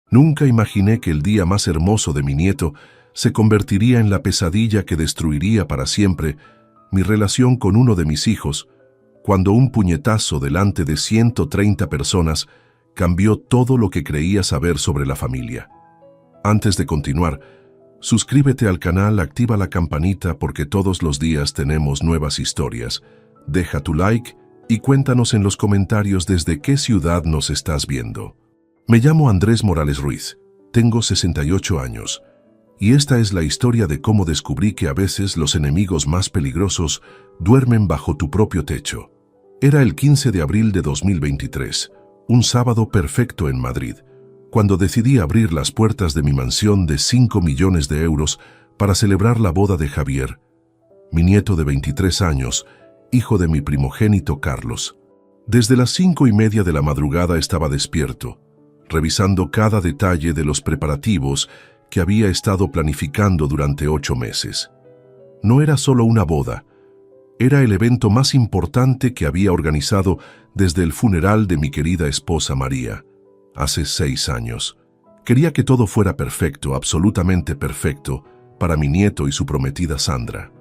Nunca imaginé que el día más hermoso de mi nieto se convertiría en la pesadilla que destruiría para siempre mi relación con uno de mis hijos, cuando un puñetazo delante de 130 personas cambió todo lo que creía saber sobre la familia. Antes de continuar, suscríbete al canal, activa la campanita porque todos los días tenemos nuevas historias. Deja tu like y cuéntanos en los comentarios desde qué ciudad nos estás viendo. Me llamo Andrés Morales Ruiz, tengo 68 años, y esta es la historia de cómo descubrí que a veces los enemigos más peligrosos duermen bajo tu propio techo. Era el 15 de abril de 2023, un sábado perfecto en Madrid, cuando decidí abrir las puertas de mi mansión de 5 millones de euros para celebrar la boda de Javier, mi nieto de 23 años, hijo de mi primogénito Carlos. Desde las 5:30 de la madrugada estaba despierto, revisando cada detalle de los preparativos que había estado planificando durante 8 meses. No era solo una boda, era el evento más importante que había organizado desde el funeral de mi querida esposa María, hace 6 años. Quería que todo fuera perfecto, absolutamente perfecto, para mi nieto y su prometida Sandra.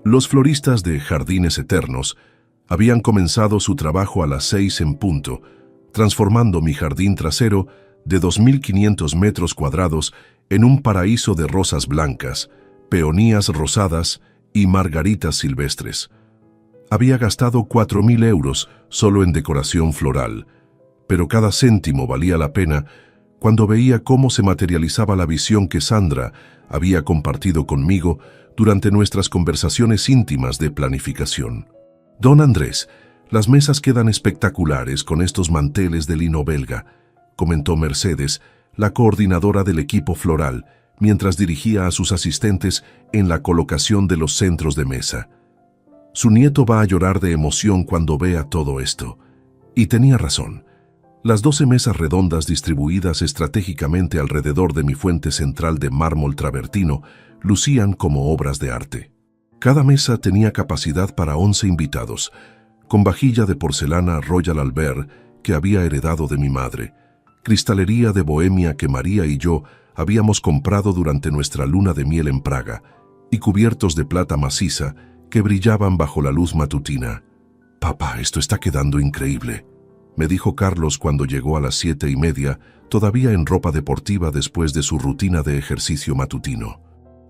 Los floristas de Jardines Eternos habían comenzado su trabajo a las 6 en punto, transformando mi jardín trasero de 2.500 metros cuadrados en un paraíso de rosas blancas, peonías rosadas y margaritas silvestres. Había gastado 4.000 euros solo en decoración floral, pero cada céntimo valía la pena cuando veía cómo se materializaba la visión que Sandra había compartido conmigo durante nuestras conversaciones íntimas de planificación. Don Andrés, las mesas quedan espectaculares con estos manteles de lino belga, comentó Mercedes, la coordinadora del equipo floral, mientras dirigía a sus asistentes en la colocación de los centros de mesa. Su nieto va a llorar de emoción cuando vea todo esto. Y tenía razón. Las 12 mesas redondas distribuidas estratégicamente alrededor de mi fuente central de mármol travertino lucían como obras de arte. Cada mesa tenía capacidad para 11 invitados, con vajilla de porcelana Royal Albert que había heredado de mi madre, cristalería de Bohemia que María y yo habíamos comprado durante nuestra luna de miel en Praga, y cubiertos de plata maciza que brillaban bajo la luz matutina. «Papá, esto está quedando increíble», me dijo Carlos cuando llegó a las 7:30, todavía en ropa deportiva después de su rutina de ejercicio matutino.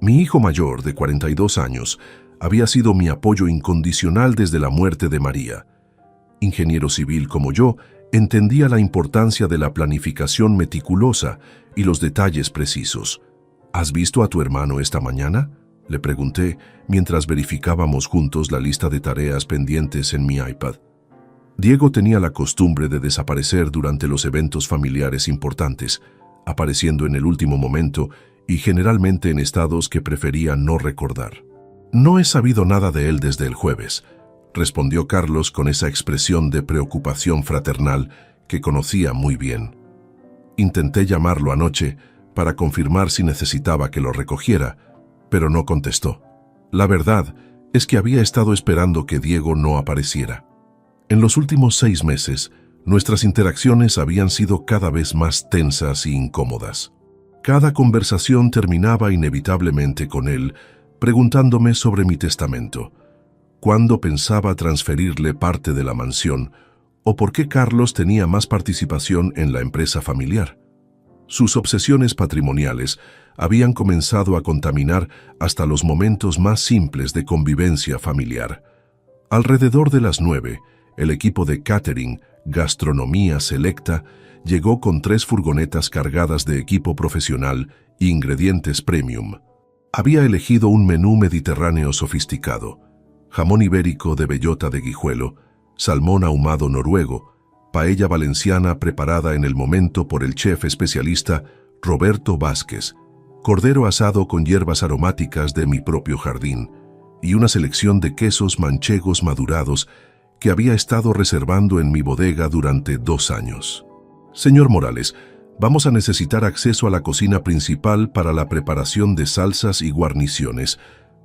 Mi hijo mayor, de 42 años, había sido mi apoyo incondicional desde la muerte de María. Ingeniero civil como yo, entendía la importancia de la planificación meticulosa y los detalles precisos. «¿Has visto a tu hermano esta mañana?», le pregunté mientras verificábamos juntos la lista de tareas pendientes en mi iPad. Diego tenía la costumbre de desaparecer durante los eventos familiares importantes, apareciendo en el último momento y generalmente en estados que prefería no recordar. «No he sabido nada de él desde el jueves», respondió Carlos con esa expresión de preocupación fraternal que conocía muy bien. Intenté llamarlo anoche para confirmar si necesitaba que lo recogiera, pero no contestó. La verdad es que había estado esperando que Diego no apareciera. En los últimos 6 meses, nuestras interacciones habían sido cada vez más tensas y incómodas. Cada conversación terminaba inevitablemente con él preguntándome sobre mi testamento, cuándo pensaba transferirle parte de la mansión o por qué Carlos tenía más participación en la empresa familiar. Sus obsesiones patrimoniales habían comenzado a contaminar hasta los momentos más simples de convivencia familiar. Alrededor de las 9, el equipo de catering, gastronomía selecta, llegó con 3 furgonetas cargadas de equipo profesional e ingredientes premium. Había elegido un menú mediterráneo sofisticado: jamón ibérico de bellota de Guijuelo, salmón ahumado noruego, paella valenciana preparada en el momento por el chef especialista Roberto Vázquez, cordero asado con hierbas aromáticas de mi propio jardín y una selección de quesos manchegos madurados que había estado reservando en mi bodega durante 2 años. «Señor Morales, vamos a necesitar acceso a la cocina principal para la preparación de salsas y guarniciones»,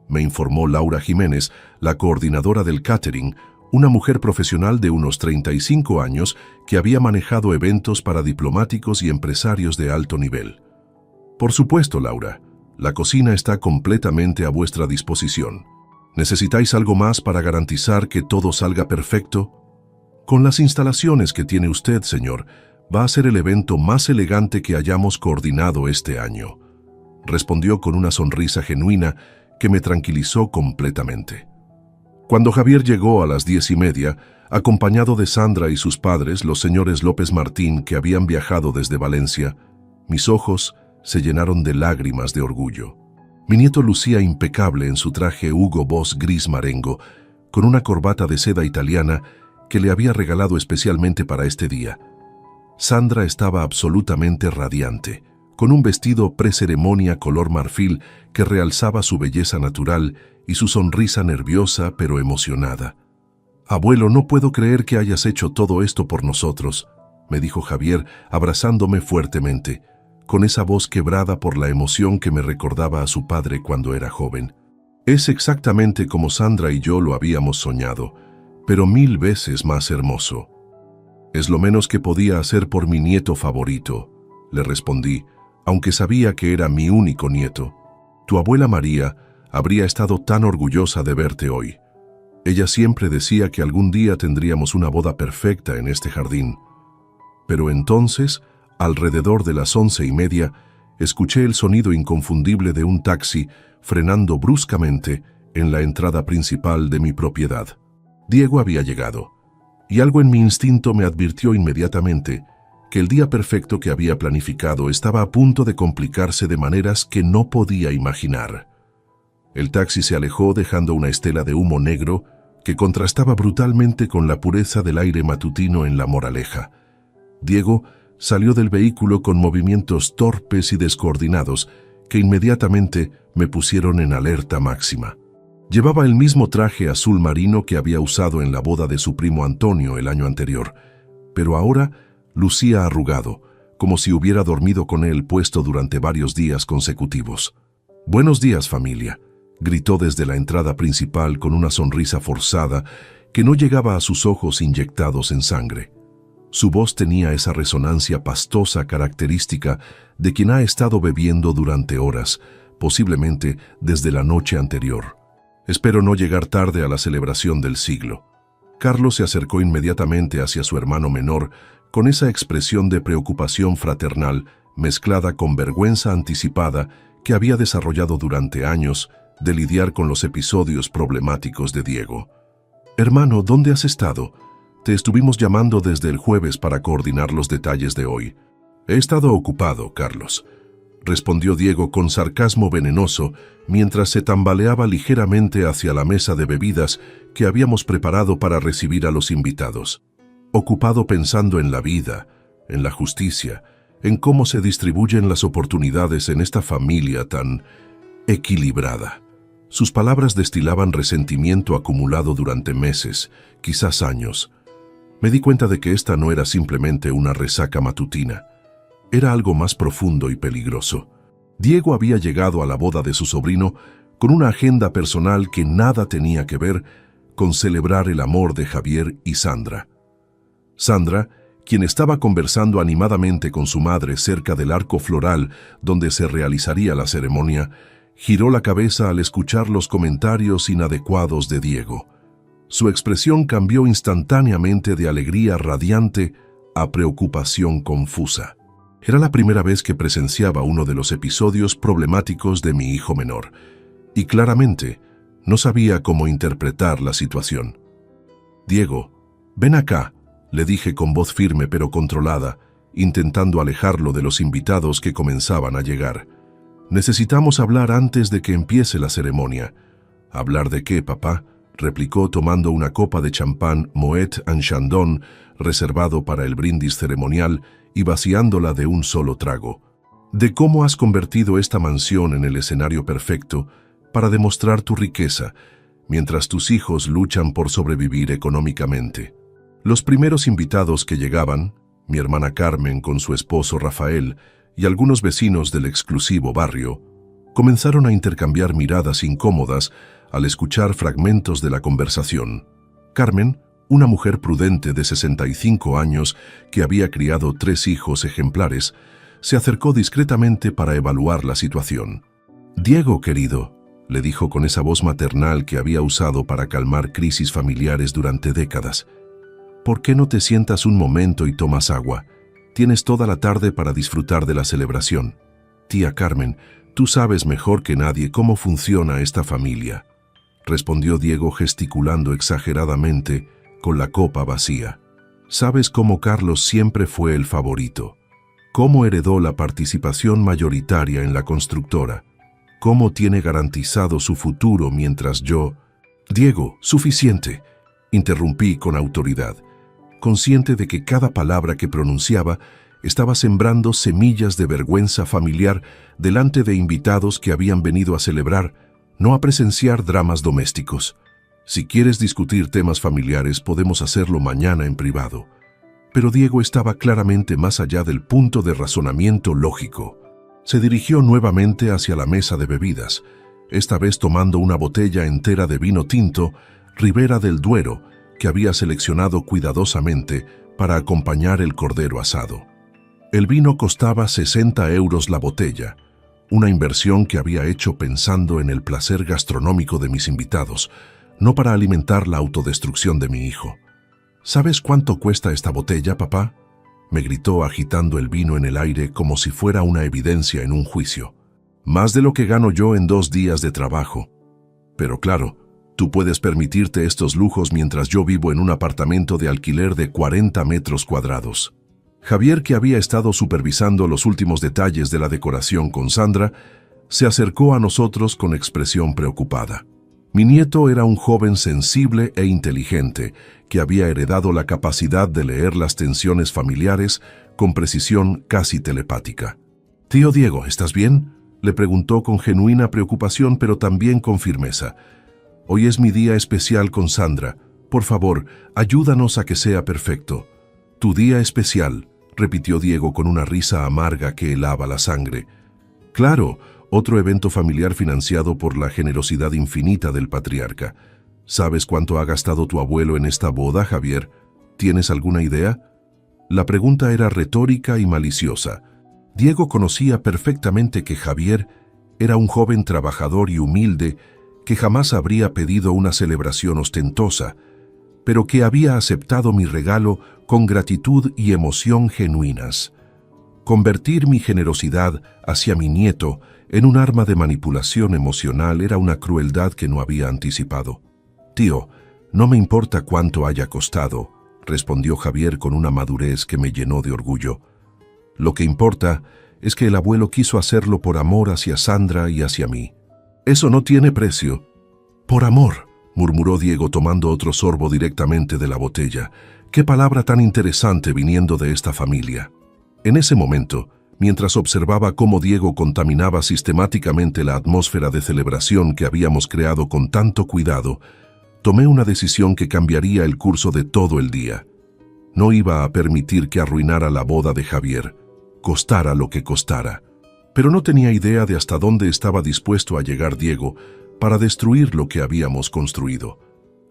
me informó Laura Jiménez, la coordinadora del catering, una mujer profesional de unos 35 años que había manejado eventos para diplomáticos y empresarios de alto nivel. Por supuesto, Laura, la cocina está completamente a vuestra disposición. ¿Necesitáis algo más para garantizar que todo salga perfecto? Con las instalaciones que tiene usted, señor, va a ser el evento más elegante que hayamos coordinado este año, respondió con una sonrisa genuina que me tranquilizó completamente. Cuando Javier llegó a las 10:30, acompañado de Sandra y sus padres, los señores López Martín, que habían viajado desde Valencia, mis ojos se llenaron de lágrimas de orgullo. Mi nieto lucía impecable en su traje Hugo Boss gris marengo, con una corbata de seda italiana que le había regalado especialmente para este día. Sandra estaba absolutamente radiante, con un vestido pre-ceremonia color marfil que realzaba su belleza natural y su sonrisa nerviosa pero emocionada. «Abuelo, no puedo creer que hayas hecho todo esto por nosotros», me dijo Javier, abrazándome fuertemente, con esa voz quebrada por la emoción que me recordaba a su padre cuando era joven. «Es exactamente como Sandra y yo lo habíamos soñado, pero 1000 veces más hermoso». «Es lo menos que podía hacer por mi nieto favorito», le respondí, aunque sabía que era mi único nieto. «Tu abuela María habría estado tan orgullosa de verte hoy. Ella siempre decía que algún día tendríamos una boda perfecta en este jardín». Pero entonces, alrededor de las 11:30, escuché el sonido inconfundible de un taxi frenando bruscamente en la entrada principal de mi propiedad. Diego había llegado, y algo en mi instinto me advirtió inmediatamente que el día perfecto que había planificado estaba a punto de complicarse de maneras que no podía imaginar. El taxi se alejó dejando una estela de humo negro que contrastaba brutalmente con la pureza del aire matutino en La Moraleja. Diego salió del vehículo con movimientos torpes y descoordinados que inmediatamente me pusieron en alerta máxima. Llevaba el mismo traje azul marino que había usado en la boda de su primo Antonio el año anterior, pero ahora lucía arrugado, como si hubiera dormido con él puesto durante varios días consecutivos. «Buenos días, familia», gritó desde la entrada principal con una sonrisa forzada que no llegaba a sus ojos inyectados en sangre. Su voz tenía esa resonancia pastosa característica de quien ha estado bebiendo durante horas, posiblemente desde la noche anterior. «Espero no llegar tarde a la celebración del siglo». Carlos se acercó inmediatamente hacia su hermano menor con esa expresión de preocupación fraternal mezclada con vergüenza anticipada que había desarrollado durante años de lidiar con los episodios problemáticos de Diego. «Hermano, ¿dónde has estado? Te estuvimos llamando desde el jueves para coordinar los detalles de hoy». «He estado ocupado, Carlos», respondió Diego con sarcasmo venenoso mientras se tambaleaba ligeramente hacia la mesa de bebidas que habíamos preparado para recibir a los invitados. «Ocupado pensando en la vida, en la justicia, en cómo se distribuyen las oportunidades en esta familia tan equilibrada». Sus palabras destilaban resentimiento acumulado durante meses, quizás años. Me di cuenta de que esta no era simplemente una resaca matutina. Era algo más profundo y peligroso. Diego había llegado a la boda de su sobrino con una agenda personal que nada tenía que ver con celebrar el amor de Javier y Sandra. Sandra, quien estaba conversando animadamente con su madre cerca del arco floral donde se realizaría la ceremonia, giró la cabeza al escuchar los comentarios inadecuados de Diego. Su expresión cambió instantáneamente de alegría radiante a preocupación confusa. Era la primera vez que presenciaba uno de los episodios problemáticos de mi hijo menor, y claramente no sabía cómo interpretar la situación. «Diego, ven acá», le dije con voz firme pero controlada, intentando alejarlo de los invitados que comenzaban a llegar. «Necesitamos hablar antes de que empiece la ceremonia». «¿Hablar de qué, papá?», replicó tomando una copa de champán Moet and Chandon reservado para el brindis ceremonial y vaciándola de un solo trago. «De cómo has convertido esta mansión en el escenario perfecto para demostrar tu riqueza, mientras tus hijos luchan por sobrevivir económicamente». Los primeros invitados que llegaban, mi hermana Carmen con su esposo Rafael y algunos vecinos del exclusivo barrio, comenzaron a intercambiar miradas incómodas al escuchar fragmentos de la conversación. Carmen, una mujer prudente de 65 años que había criado 3 hijos ejemplares, se acercó discretamente para evaluar la situación. «Diego, querido», le dijo con esa voz maternal que había usado para calmar crisis familiares durante décadas, «¿por qué no te sientas un momento y tomas agua? Tienes toda la tarde para disfrutar de la celebración. Tía Carmen, tú sabes mejor que nadie cómo funciona esta familia», respondió Diego gesticulando exageradamente con la copa vacía. «Sabes cómo Carlos siempre fue el favorito, cómo heredó la participación mayoritaria en la constructora, cómo tiene garantizado su futuro mientras yo...» «Diego, suficiente», interrumpí con autoridad, consciente de que cada palabra que pronunciaba estaba sembrando semillas de vergüenza familiar delante de invitados que habían venido a celebrar, no a presenciar dramas domésticos. «Si quieres discutir temas familiares, podemos hacerlo mañana en privado». Pero Diego estaba claramente más allá del punto de razonamiento lógico. Se dirigió nuevamente hacia la mesa de bebidas, esta vez tomando una botella entera de vino tinto, Ribera del Duero, que había seleccionado cuidadosamente para acompañar el cordero asado. El vino costaba 60 euros la botella, una inversión que había hecho pensando en el placer gastronómico de mis invitados, no para alimentar la autodestrucción de mi hijo. «¿Sabes cuánto cuesta esta botella, papá?», me gritó agitando el vino en el aire como si fuera una evidencia en un juicio. «Más de lo que gano yo en 2 días de trabajo. Pero claro, tú puedes permitirte estos lujos mientras yo vivo en un apartamento de alquiler de 40 metros cuadrados». Javier, que había estado supervisando los últimos detalles de la decoración con Sandra, se acercó a nosotros con expresión preocupada. Mi nieto era un joven sensible e inteligente que había heredado la capacidad de leer las tensiones familiares con precisión casi telepática. «Tío Diego, ¿estás bien?», le preguntó con genuina preocupación pero también con firmeza. «Hoy es mi día especial con Sandra. Por favor, ayúdanos a que sea perfecto». «Tu día especial», repitió Diego con una risa amarga que helaba la sangre. «Claro, otro evento familiar financiado por la generosidad infinita del patriarca. ¿Sabes cuánto ha gastado tu abuelo en esta boda, Javier? ¿Tienes alguna idea?». La pregunta era retórica y maliciosa. Diego conocía perfectamente que Javier era un joven trabajador y humilde que jamás habría pedido una celebración ostentosa, pero que había aceptado mi regalo con gratitud y emoción genuinas. Convertir mi generosidad hacia mi nieto en un arma de manipulación emocional era una crueldad que no había anticipado. «Tío, no me importa cuánto haya costado», respondió Javier con una madurez que me llenó de orgullo. «Lo que importa es que el abuelo quiso hacerlo por amor hacia Sandra y hacia mí. Eso no tiene precio». «Por amor», murmuró Diego tomando otro sorbo directamente de la botella. «Qué palabra tan interesante viniendo de esta familia». En ese momento, mientras observaba cómo Diego contaminaba sistemáticamente la atmósfera de celebración que habíamos creado con tanto cuidado, tomé una decisión que cambiaría el curso de todo el día. No iba a permitir que arruinara la boda de Javier, costara lo que costara. Pero no tenía idea de hasta dónde estaba dispuesto a llegar Diego para destruir lo que habíamos construido.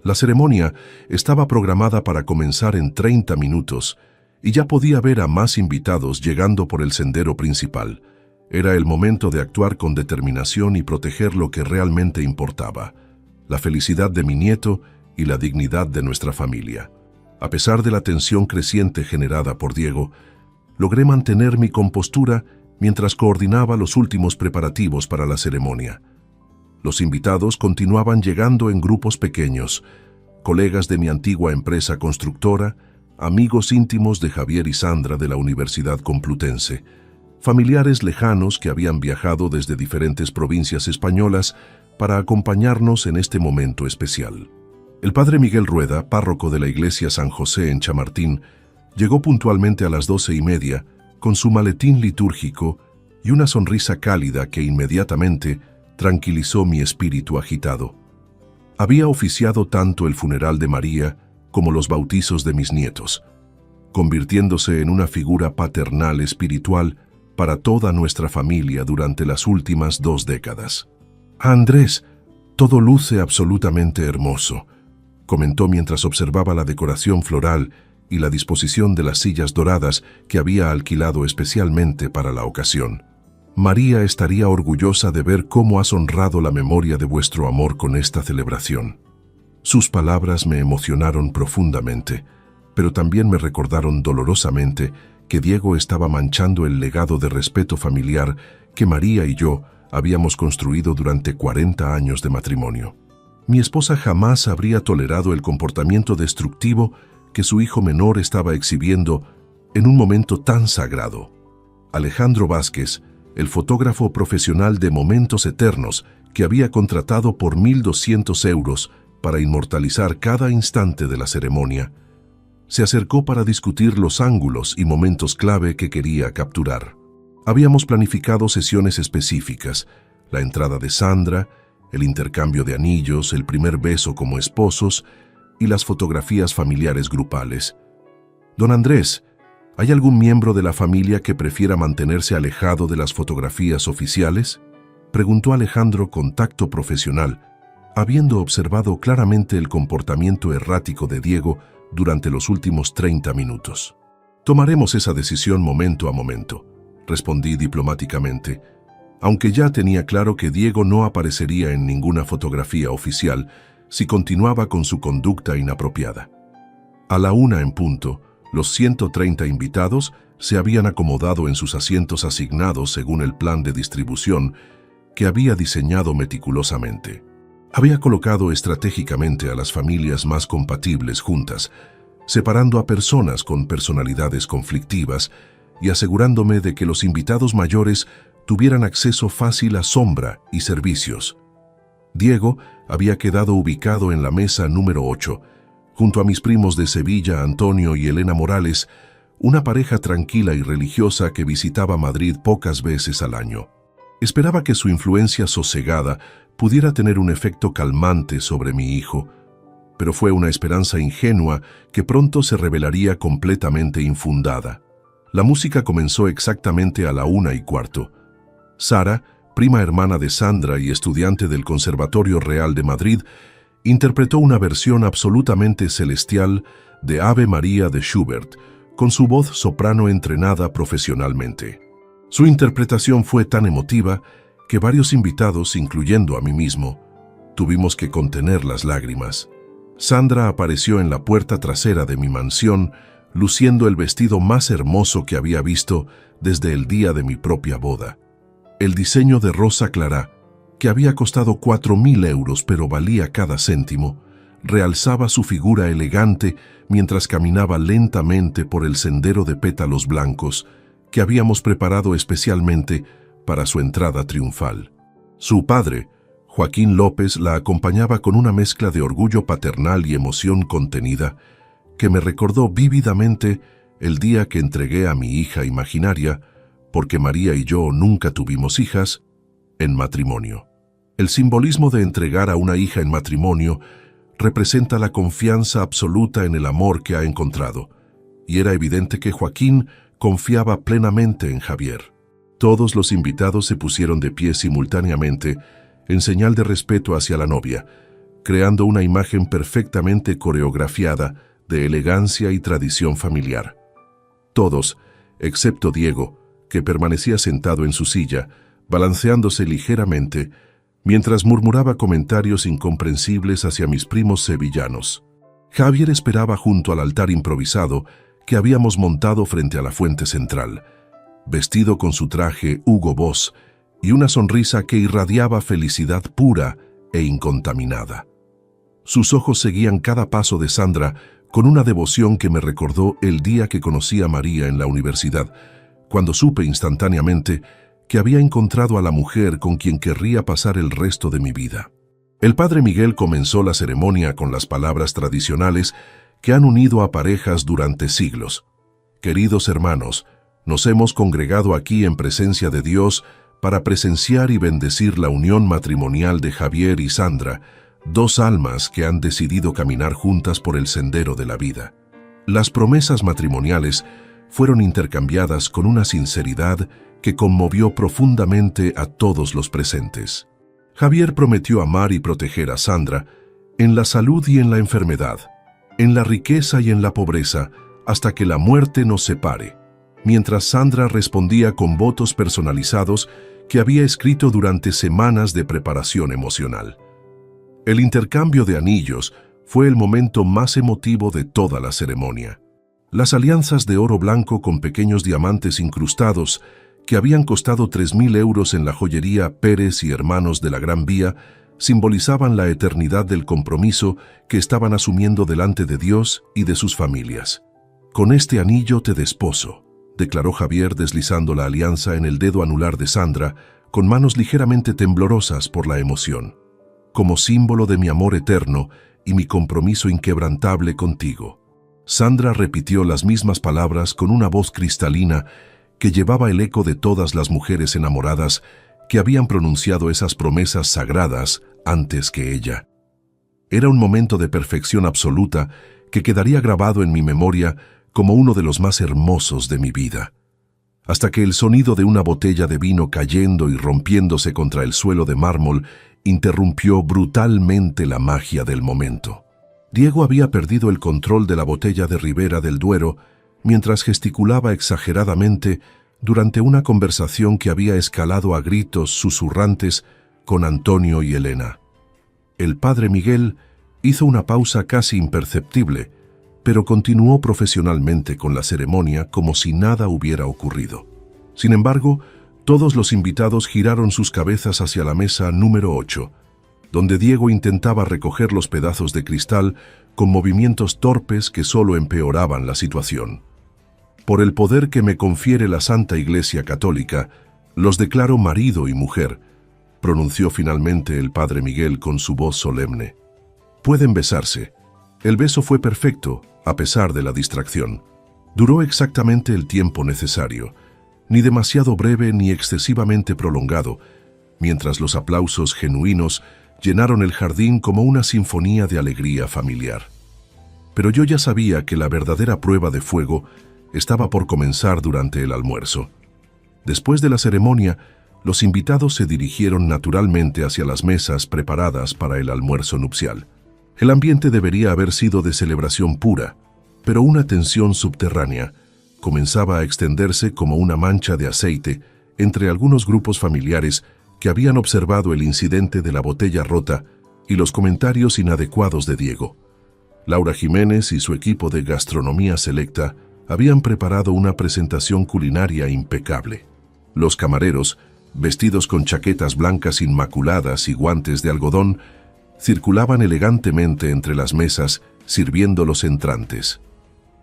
La ceremonia estaba programada para comenzar en 30 minutos y ya podía ver a más invitados llegando por el sendero principal. Era el momento de actuar con determinación y proteger lo que realmente importaba: la felicidad de mi nieto y la dignidad de nuestra familia. A pesar de la tensión creciente generada por Diego, logré mantener mi compostura mientras coordinaba los últimos preparativos para la ceremonia. Los invitados continuaban llegando en grupos pequeños: colegas de mi antigua empresa constructora, amigos íntimos de Javier y Sandra de la Universidad Complutense, familiares lejanos que habían viajado desde diferentes provincias españolas para acompañarnos en este momento especial. El padre Miguel Rueda, párroco de la iglesia San José en Chamartín, llegó puntualmente a las 12:30 con su maletín litúrgico y una sonrisa cálida que inmediatamente tranquilizó mi espíritu agitado. Había oficiado tanto el funeral de María como los bautizos de mis nietos, convirtiéndose en una figura paternal espiritual para toda nuestra familia durante las últimas 2 décadas. «Andrés, todo luce absolutamente hermoso», comentó mientras observaba la decoración floral y la disposición de las sillas doradas que había alquilado especialmente para la ocasión. María estaría orgullosa de ver cómo has honrado la memoria de vuestro amor con esta celebración. Sus palabras me emocionaron profundamente, pero también me recordaron dolorosamente que Diego estaba manchando el legado de respeto familiar que María y yo habíamos construido durante 40 años de matrimonio. Mi esposa jamás habría tolerado el comportamiento destructivo que su hijo menor estaba exhibiendo en un momento tan sagrado. Alejandro Vázquez, el fotógrafo profesional de Momentos Eternos, que había contratado por 1.200 euros para inmortalizar cada instante de la ceremonia, se acercó para discutir los ángulos y momentos clave que quería capturar. Habíamos planificado sesiones específicas: la entrada de Sandra, el intercambio de anillos, el primer beso como esposos y las fotografías familiares grupales. Don Andrés, ¿hay algún miembro de la familia que prefiera mantenerse alejado de las fotografías oficiales?, preguntó Alejandro con tacto profesional, habiendo observado claramente el comportamiento errático de Diego durante los últimos 30 minutos. Tomaremos esa decisión momento a momento, respondí diplomáticamente, aunque ya tenía claro que Diego no aparecería en ninguna fotografía oficial si continuaba con su conducta inapropiada. A la 1 en punto, los 130 invitados se habían acomodado en sus asientos asignados según el plan de distribución que había diseñado meticulosamente. Había colocado estratégicamente a las familias más compatibles juntas, separando a personas con personalidades conflictivas y asegurándome de que los invitados mayores tuvieran acceso fácil a sombra y servicios. Diego había quedado ubicado en la mesa número 8, junto a mis primos de Sevilla, Antonio y Elena Morales, una pareja tranquila y religiosa que visitaba Madrid pocas veces al año. Esperaba que su influencia sosegada pudiera tener un efecto calmante sobre mi hijo, pero fue una esperanza ingenua que pronto se revelaría completamente infundada. La música comenzó exactamente a la 1:15. Sara, prima hermana de Sandra y estudiante del Conservatorio Real de Madrid, interpretó una versión absolutamente celestial de Ave María de Schubert, con su voz soprano entrenada profesionalmente. Su interpretación fue tan emotiva que varios invitados, incluyendo a mí mismo, tuvimos que contener las lágrimas. Sandra apareció en la puerta trasera de mi mansión, luciendo el vestido más hermoso que había visto desde el día de mi propia boda. El diseño de rosa clara, que había costado 4.000 euros pero valía cada céntimo, realzaba su figura elegante mientras caminaba lentamente por el sendero de pétalos blancos que habíamos preparado especialmente para su entrada triunfal. Su padre, Joaquín López, la acompañaba con una mezcla de orgullo paternal y emoción contenida que me recordó vívidamente el día que entregué a mi hija imaginaria, porque María y yo nunca tuvimos hijas, en matrimonio. El simbolismo de entregar a una hija en matrimonio representa la confianza absoluta en el amor que ha encontrado, y era evidente que Joaquín confiaba plenamente en Javier. Todos los invitados se pusieron de pie simultáneamente en señal de respeto hacia la novia, creando una imagen perfectamente coreografiada de elegancia y tradición familiar. Todos, excepto Diego, que permanecía sentado en su silla, balanceándose ligeramente, mientras murmuraba comentarios incomprensibles hacia mis primos sevillanos. Javier esperaba junto al altar improvisado que habíamos montado frente a la fuente central, vestido con su traje Hugo Boss y una sonrisa que irradiaba felicidad pura e incontaminada. Sus ojos seguían cada paso de Sandra con una devoción que me recordó el día que conocí a María en la universidad, cuando supe instantáneamente que había encontrado a la mujer con quien querría pasar el resto de mi vida. El padre Miguel comenzó la ceremonia con las palabras tradicionales que han unido a parejas durante siglos. Queridos hermanos, nos hemos congregado aquí en presencia de Dios para presenciar y bendecir la unión matrimonial de Javier y Sandra, dos almas que han decidido caminar juntas por el sendero de la vida. Las promesas matrimoniales fueron intercambiadas con una sinceridad que conmovió profundamente a todos los presentes. Javier prometió amar y proteger a Sandra, en la salud y en la enfermedad, en la riqueza y en la pobreza, hasta que la muerte nos separe, mientras Sandra respondía con votos personalizados que había escrito durante semanas de preparación emocional. El intercambio de anillos fue el momento más emotivo de toda la ceremonia. Las alianzas de oro blanco con pequeños diamantes incrustados, que habían costado 3.000 euros en la joyería Pérez y Hermanos de la Gran Vía, simbolizaban la eternidad del compromiso que estaban asumiendo delante de Dios y de sus familias. «Con este anillo te desposo», declaró Javier deslizando la alianza en el dedo anular de Sandra, con manos ligeramente temblorosas por la emoción. «Como símbolo de mi amor eterno y mi compromiso inquebrantable contigo». Sandra repitió las mismas palabras con una voz cristalina que llevaba el eco de todas las mujeres enamoradas que habían pronunciado esas promesas sagradas antes que ella. Era un momento de perfección absoluta que quedaría grabado en mi memoria como uno de los más hermosos de mi vida. Hasta que el sonido de una botella de vino cayendo y rompiéndose contra el suelo de mármol interrumpió brutalmente la magia del momento. Diego había perdido el control de la botella de Ribera del Duero mientras gesticulaba exageradamente durante una conversación que había escalado a gritos susurrantes con Antonio y Elena. El padre Miguel hizo una pausa casi imperceptible, pero continuó profesionalmente con la ceremonia como si nada hubiera ocurrido. Sin embargo, todos los invitados giraron sus cabezas hacia la mesa número 8, donde Diego intentaba recoger los pedazos de cristal con movimientos torpes que solo empeoraban la situación. «Por el poder que me confiere la Santa Iglesia Católica, los declaro marido y mujer», pronunció finalmente el padre Miguel con su voz solemne. «Pueden besarse». El beso fue perfecto, a pesar de la distracción. Duró exactamente el tiempo necesario, ni demasiado breve ni excesivamente prolongado, mientras los aplausos genuinos llenaron el jardín como una sinfonía de alegría familiar. Pero yo ya sabía que la verdadera prueba de fuego estaba por comenzar durante el almuerzo. Después de la ceremonia, los invitados se dirigieron naturalmente hacia las mesas preparadas para el almuerzo nupcial. El ambiente debería haber sido de celebración pura, pero una tensión subterránea comenzaba a extenderse como una mancha de aceite entre algunos grupos familiares que habían observado el incidente de la botella rota y los comentarios inadecuados de Diego. Laura Jiménez y su equipo de gastronomía selecta habían preparado una presentación culinaria impecable. Los camareros, vestidos con chaquetas blancas inmaculadas y guantes de algodón, circulaban elegantemente entre las mesas sirviendo los entrantes.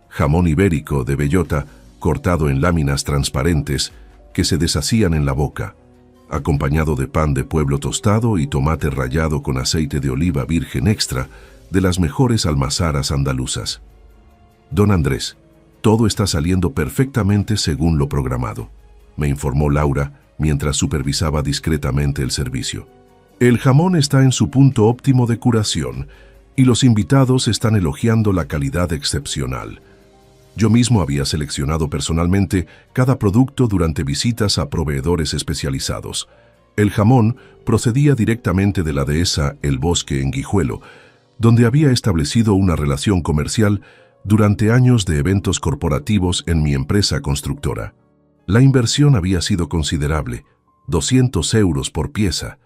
Jamón ibérico de bellota cortado en láminas transparentes que se deshacían en la boca, acompañado de pan de pueblo tostado y tomate rallado con aceite de oliva virgen extra de las mejores almazaras andaluzas. «Don Andrés, todo está saliendo perfectamente según lo programado», me informó Laura mientras supervisaba discretamente el servicio. «El jamón está en su punto óptimo de curación y los invitados están elogiando la calidad excepcional. Yo mismo había seleccionado personalmente cada producto durante visitas a proveedores especializados. El jamón procedía directamente de la dehesa El Bosque en Guijuelo, donde había establecido una relación comercial durante años de eventos corporativos en mi empresa constructora. La inversión había sido considerable, 200 euros por pieza,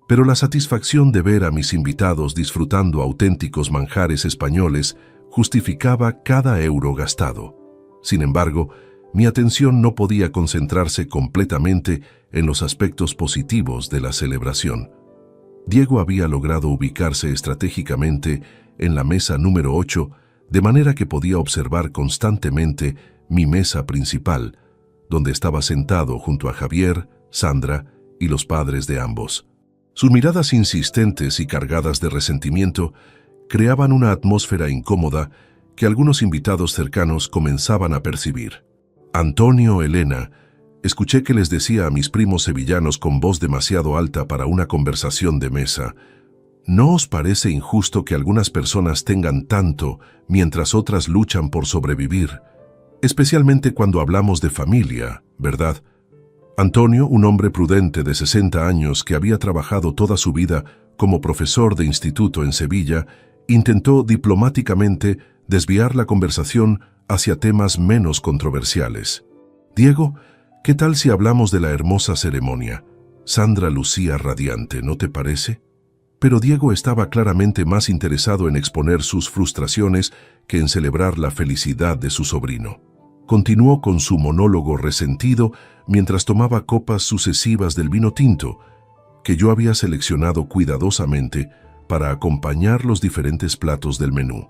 pero la satisfacción de ver a mis invitados disfrutando auténticos manjares españoles justificaba cada euro gastado. Sin embargo, mi atención no podía concentrarse completamente en los aspectos positivos de la celebración. Diego había logrado ubicarse estratégicamente en la mesa número 8, de manera que podía observar constantemente mi mesa principal, donde estaba sentado junto a Javier, Sandra y los padres de ambos. Sus miradas insistentes y cargadas de resentimiento creaban una atmósfera incómoda que algunos invitados cercanos comenzaban a percibir. «Antonio, Elena», escuché que les decía a mis primos sevillanos con voz demasiado alta para una conversación de mesa, «¿no os parece injusto que algunas personas tengan tanto mientras otras luchan por sobrevivir? Especialmente cuando hablamos de familia, ¿verdad?» Antonio, un hombre prudente de 60 años que había trabajado toda su vida como profesor de instituto en Sevilla, intentó diplomáticamente desviar la conversación hacia temas menos controversiales. «Diego, ¿qué tal si hablamos de la hermosa ceremonia? Sandra lucía radiante, ¿no te parece?» Pero Diego estaba claramente más interesado en exponer sus frustraciones que en celebrar la felicidad de su sobrino. Continuó con su monólogo resentido mientras tomaba copas sucesivas del vino tinto, que yo había seleccionado cuidadosamente para acompañar los diferentes platos del menú.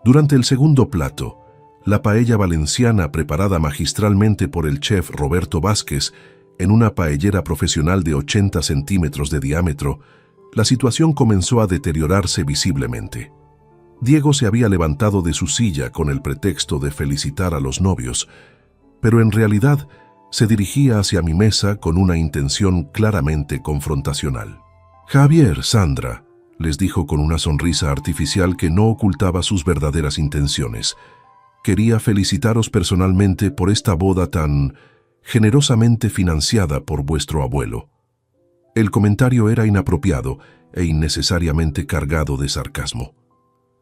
Durante el segundo plato, la paella valenciana preparada magistralmente por el chef Roberto Vázquez en una paellera profesional de 80 centímetros de diámetro, la situación comenzó a deteriorarse visiblemente. Diego se había levantado de su silla con el pretexto de felicitar a los novios, pero en realidad se dirigía hacia mi mesa con una intención claramente confrontacional. «Javier, Sandra», les dijo con una sonrisa artificial que no ocultaba sus verdaderas intenciones, «quería felicitaros personalmente por esta boda tan generosamente financiada por vuestro abuelo». El comentario era inapropiado e innecesariamente cargado de sarcasmo.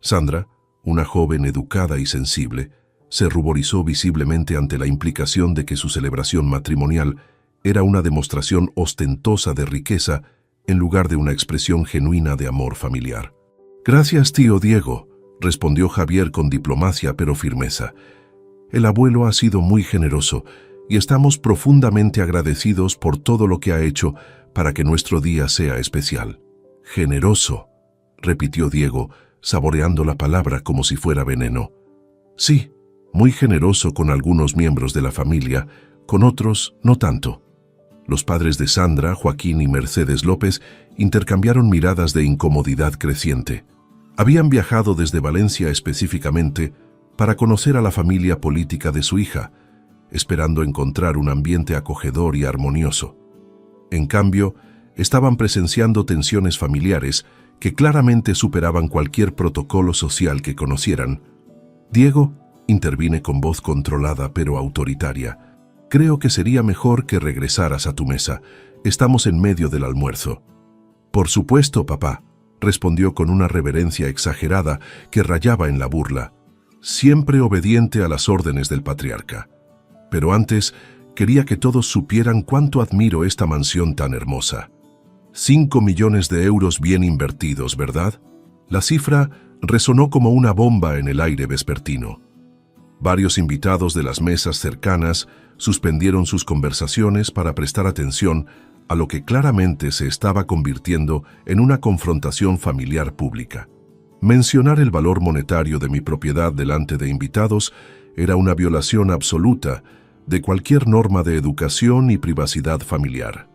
Sandra, una joven educada y sensible, se ruborizó visiblemente ante la implicación de que su celebración matrimonial era una demostración ostentosa de riqueza en lugar de una expresión genuina de amor familiar. «Gracias, tío Diego», respondió Javier con diplomacia pero firmeza. «El abuelo ha sido muy generoso y estamos profundamente agradecidos por todo lo que ha hecho para que nuestro día sea especial». «Generoso», repitió Diego, saboreando la palabra como si fuera veneno. «Sí, muy generoso con algunos miembros de la familia, con otros no tanto». Los padres de Sandra, Joaquín y Mercedes López, intercambiaron miradas de incomodidad creciente. Habían viajado desde Valencia específicamente para conocer a la familia política de su hija, esperando encontrar un ambiente acogedor y armonioso. En cambio, estaban presenciando tensiones familiares que claramente superaban cualquier protocolo social que conocieran. «Diego», intervine con voz controlada pero autoritaria, «creo que sería mejor que regresaras a tu mesa. Estamos en medio del almuerzo». «Por supuesto, papá», respondió con una reverencia exagerada que rayaba en la burla, siempre obediente a las órdenes del patriarca. «Pero antes, quería que todos supieran cuánto admiro esta mansión tan hermosa. 5 millones de euros bien invertidos, ¿verdad?». La cifra resonó como una bomba en el aire vespertino. Varios invitados de las mesas cercanas suspendieron sus conversaciones para prestar atención a lo que claramente se estaba convirtiendo en una confrontación familiar pública. Mencionar el valor monetario de mi propiedad delante de invitados era una violación absoluta de cualquier norma de educación y privacidad familiar.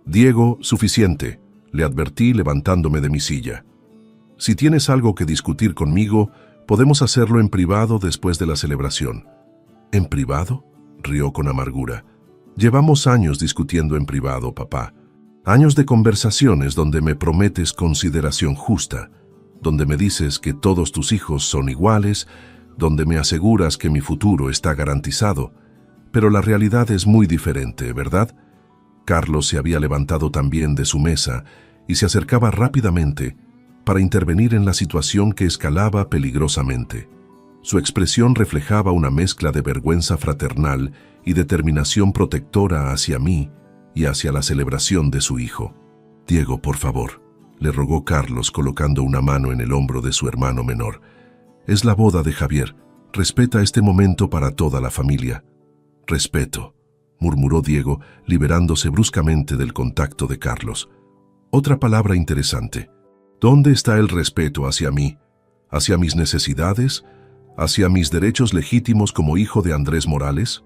«Diego, suficiente», le advertí levantándome de mi silla. «Si tienes algo que discutir conmigo, podemos hacerlo en privado después de la celebración». «¿En privado?», rió con amargura. «Llevamos años discutiendo en privado, papá. Años de conversaciones donde me prometes consideración justa, donde me dices que todos tus hijos son iguales, donde me aseguras que mi futuro está garantizado. Pero la realidad es muy diferente, ¿verdad?». Carlos se había levantado también de su mesa y se acercaba rápidamente para intervenir en la situación que escalaba peligrosamente. Su expresión reflejaba una mezcla de vergüenza fraternal y determinación protectora hacia mí y hacia la celebración de su hijo. «Diego, por favor», le rogó Carlos colocando una mano en el hombro de su hermano menor. «Es la boda de Javier. Respeta este momento para toda la familia». «Respeto», murmuró Diego, liberándose bruscamente del contacto de Carlos. Otra palabra interesante. ¿Dónde está el respeto hacia mí? ¿Hacia mis necesidades? ¿Hacia mis derechos legítimos como hijo de Andrés Morales?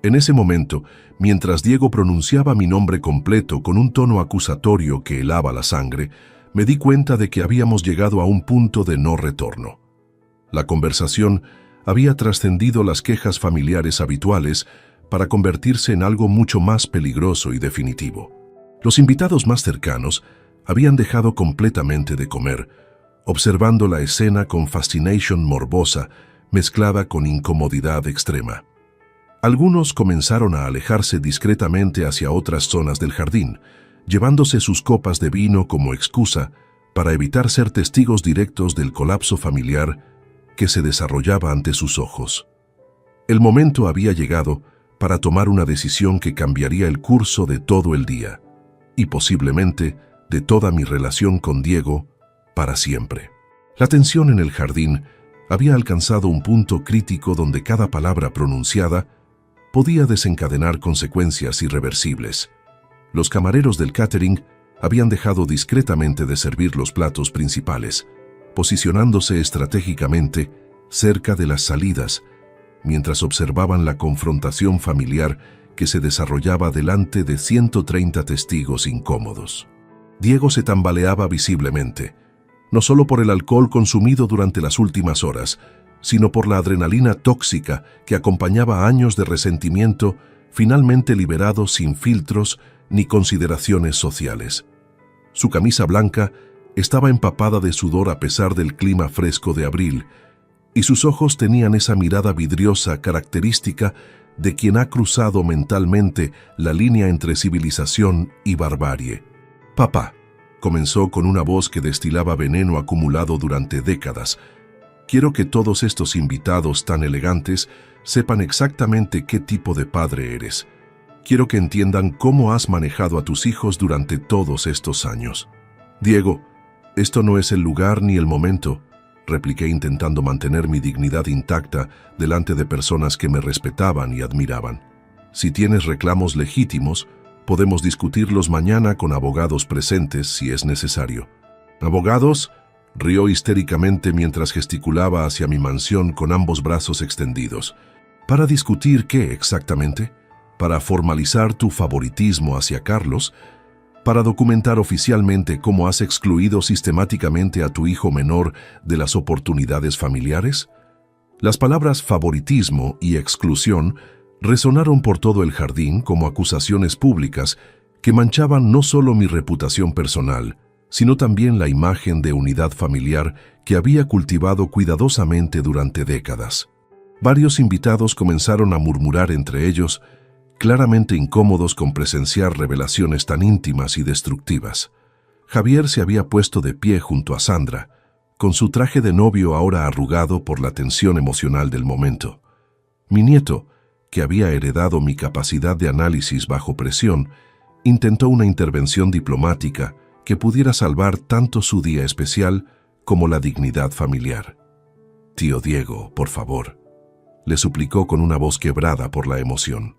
En ese momento, mientras Diego pronunciaba mi nombre completo con un tono acusatorio que helaba la sangre, me di cuenta de que habíamos llegado a un punto de no retorno. La conversación había trascendido las quejas familiares habituales para convertirse en algo mucho más peligroso y definitivo. Los invitados más cercanos habían dejado completamente de comer, observando la escena con fascinación morbosa mezclada con incomodidad extrema. Algunos comenzaron a alejarse discretamente hacia otras zonas del jardín, llevándose sus copas de vino como excusa para evitar ser testigos directos del colapso familiar que se desarrollaba ante sus ojos. El momento había llegado para tomar una decisión que cambiaría el curso de todo el día y posiblemente de toda mi relación con Diego para siempre. La tensión en el jardín había alcanzado un punto crítico donde cada palabra pronunciada podía desencadenar consecuencias irreversibles. Los camareros del catering habían dejado discretamente de servir los platos principales, posicionándose estratégicamente cerca de las salidas, mientras observaban la confrontación familiar que se desarrollaba delante de 130 testigos incómodos. Diego se tambaleaba visiblemente, no solo por el alcohol consumido durante las últimas horas, sino por la adrenalina tóxica que acompañaba años de resentimiento finalmente liberado sin filtros ni consideraciones sociales. Su camisa blanca estaba empapada de sudor a pesar del clima fresco de abril, y sus ojos tenían esa mirada vidriosa característica de quien ha cruzado mentalmente la línea entre civilización y barbarie. «Papá», comenzó con una voz que destilaba veneno acumulado durante décadas, «quiero que todos estos invitados tan elegantes sepan exactamente qué tipo de padre eres. Quiero que entiendan cómo has manejado a tus hijos durante todos estos años». «Diego, esto no es el lugar ni el momento», repliqué intentando mantener mi dignidad intacta delante de personas que me respetaban y admiraban. «Si tienes reclamos legítimos, podemos discutirlos mañana con abogados presentes si es necesario». «¿Abogados?», rió histéricamente mientras gesticulaba hacia mi mansión con ambos brazos extendidos. «¿Para discutir qué exactamente? ¿Para formalizar tu favoritismo hacia Carlos? ¿Para documentar oficialmente cómo has excluido sistemáticamente a tu hijo menor de las oportunidades familiares?» Las palabras favoritismo y exclusión resonaron por todo el jardín como acusaciones públicas que manchaban no solo mi reputación personal, sino también la imagen de unidad familiar que había cultivado cuidadosamente durante décadas. Varios invitados comenzaron a murmurar entre ellos, claramente incómodos con presenciar revelaciones tan íntimas y destructivas. Javier se había puesto de pie junto a Sandra, con su traje de novio ahora arrugado por la tensión emocional del momento. Mi nieto, que había heredado mi capacidad de análisis bajo presión, intentó una intervención diplomática que pudiera salvar tanto su día especial como la dignidad familiar. «Tío Diego, por favor», le suplicó con una voz quebrada por la emoción.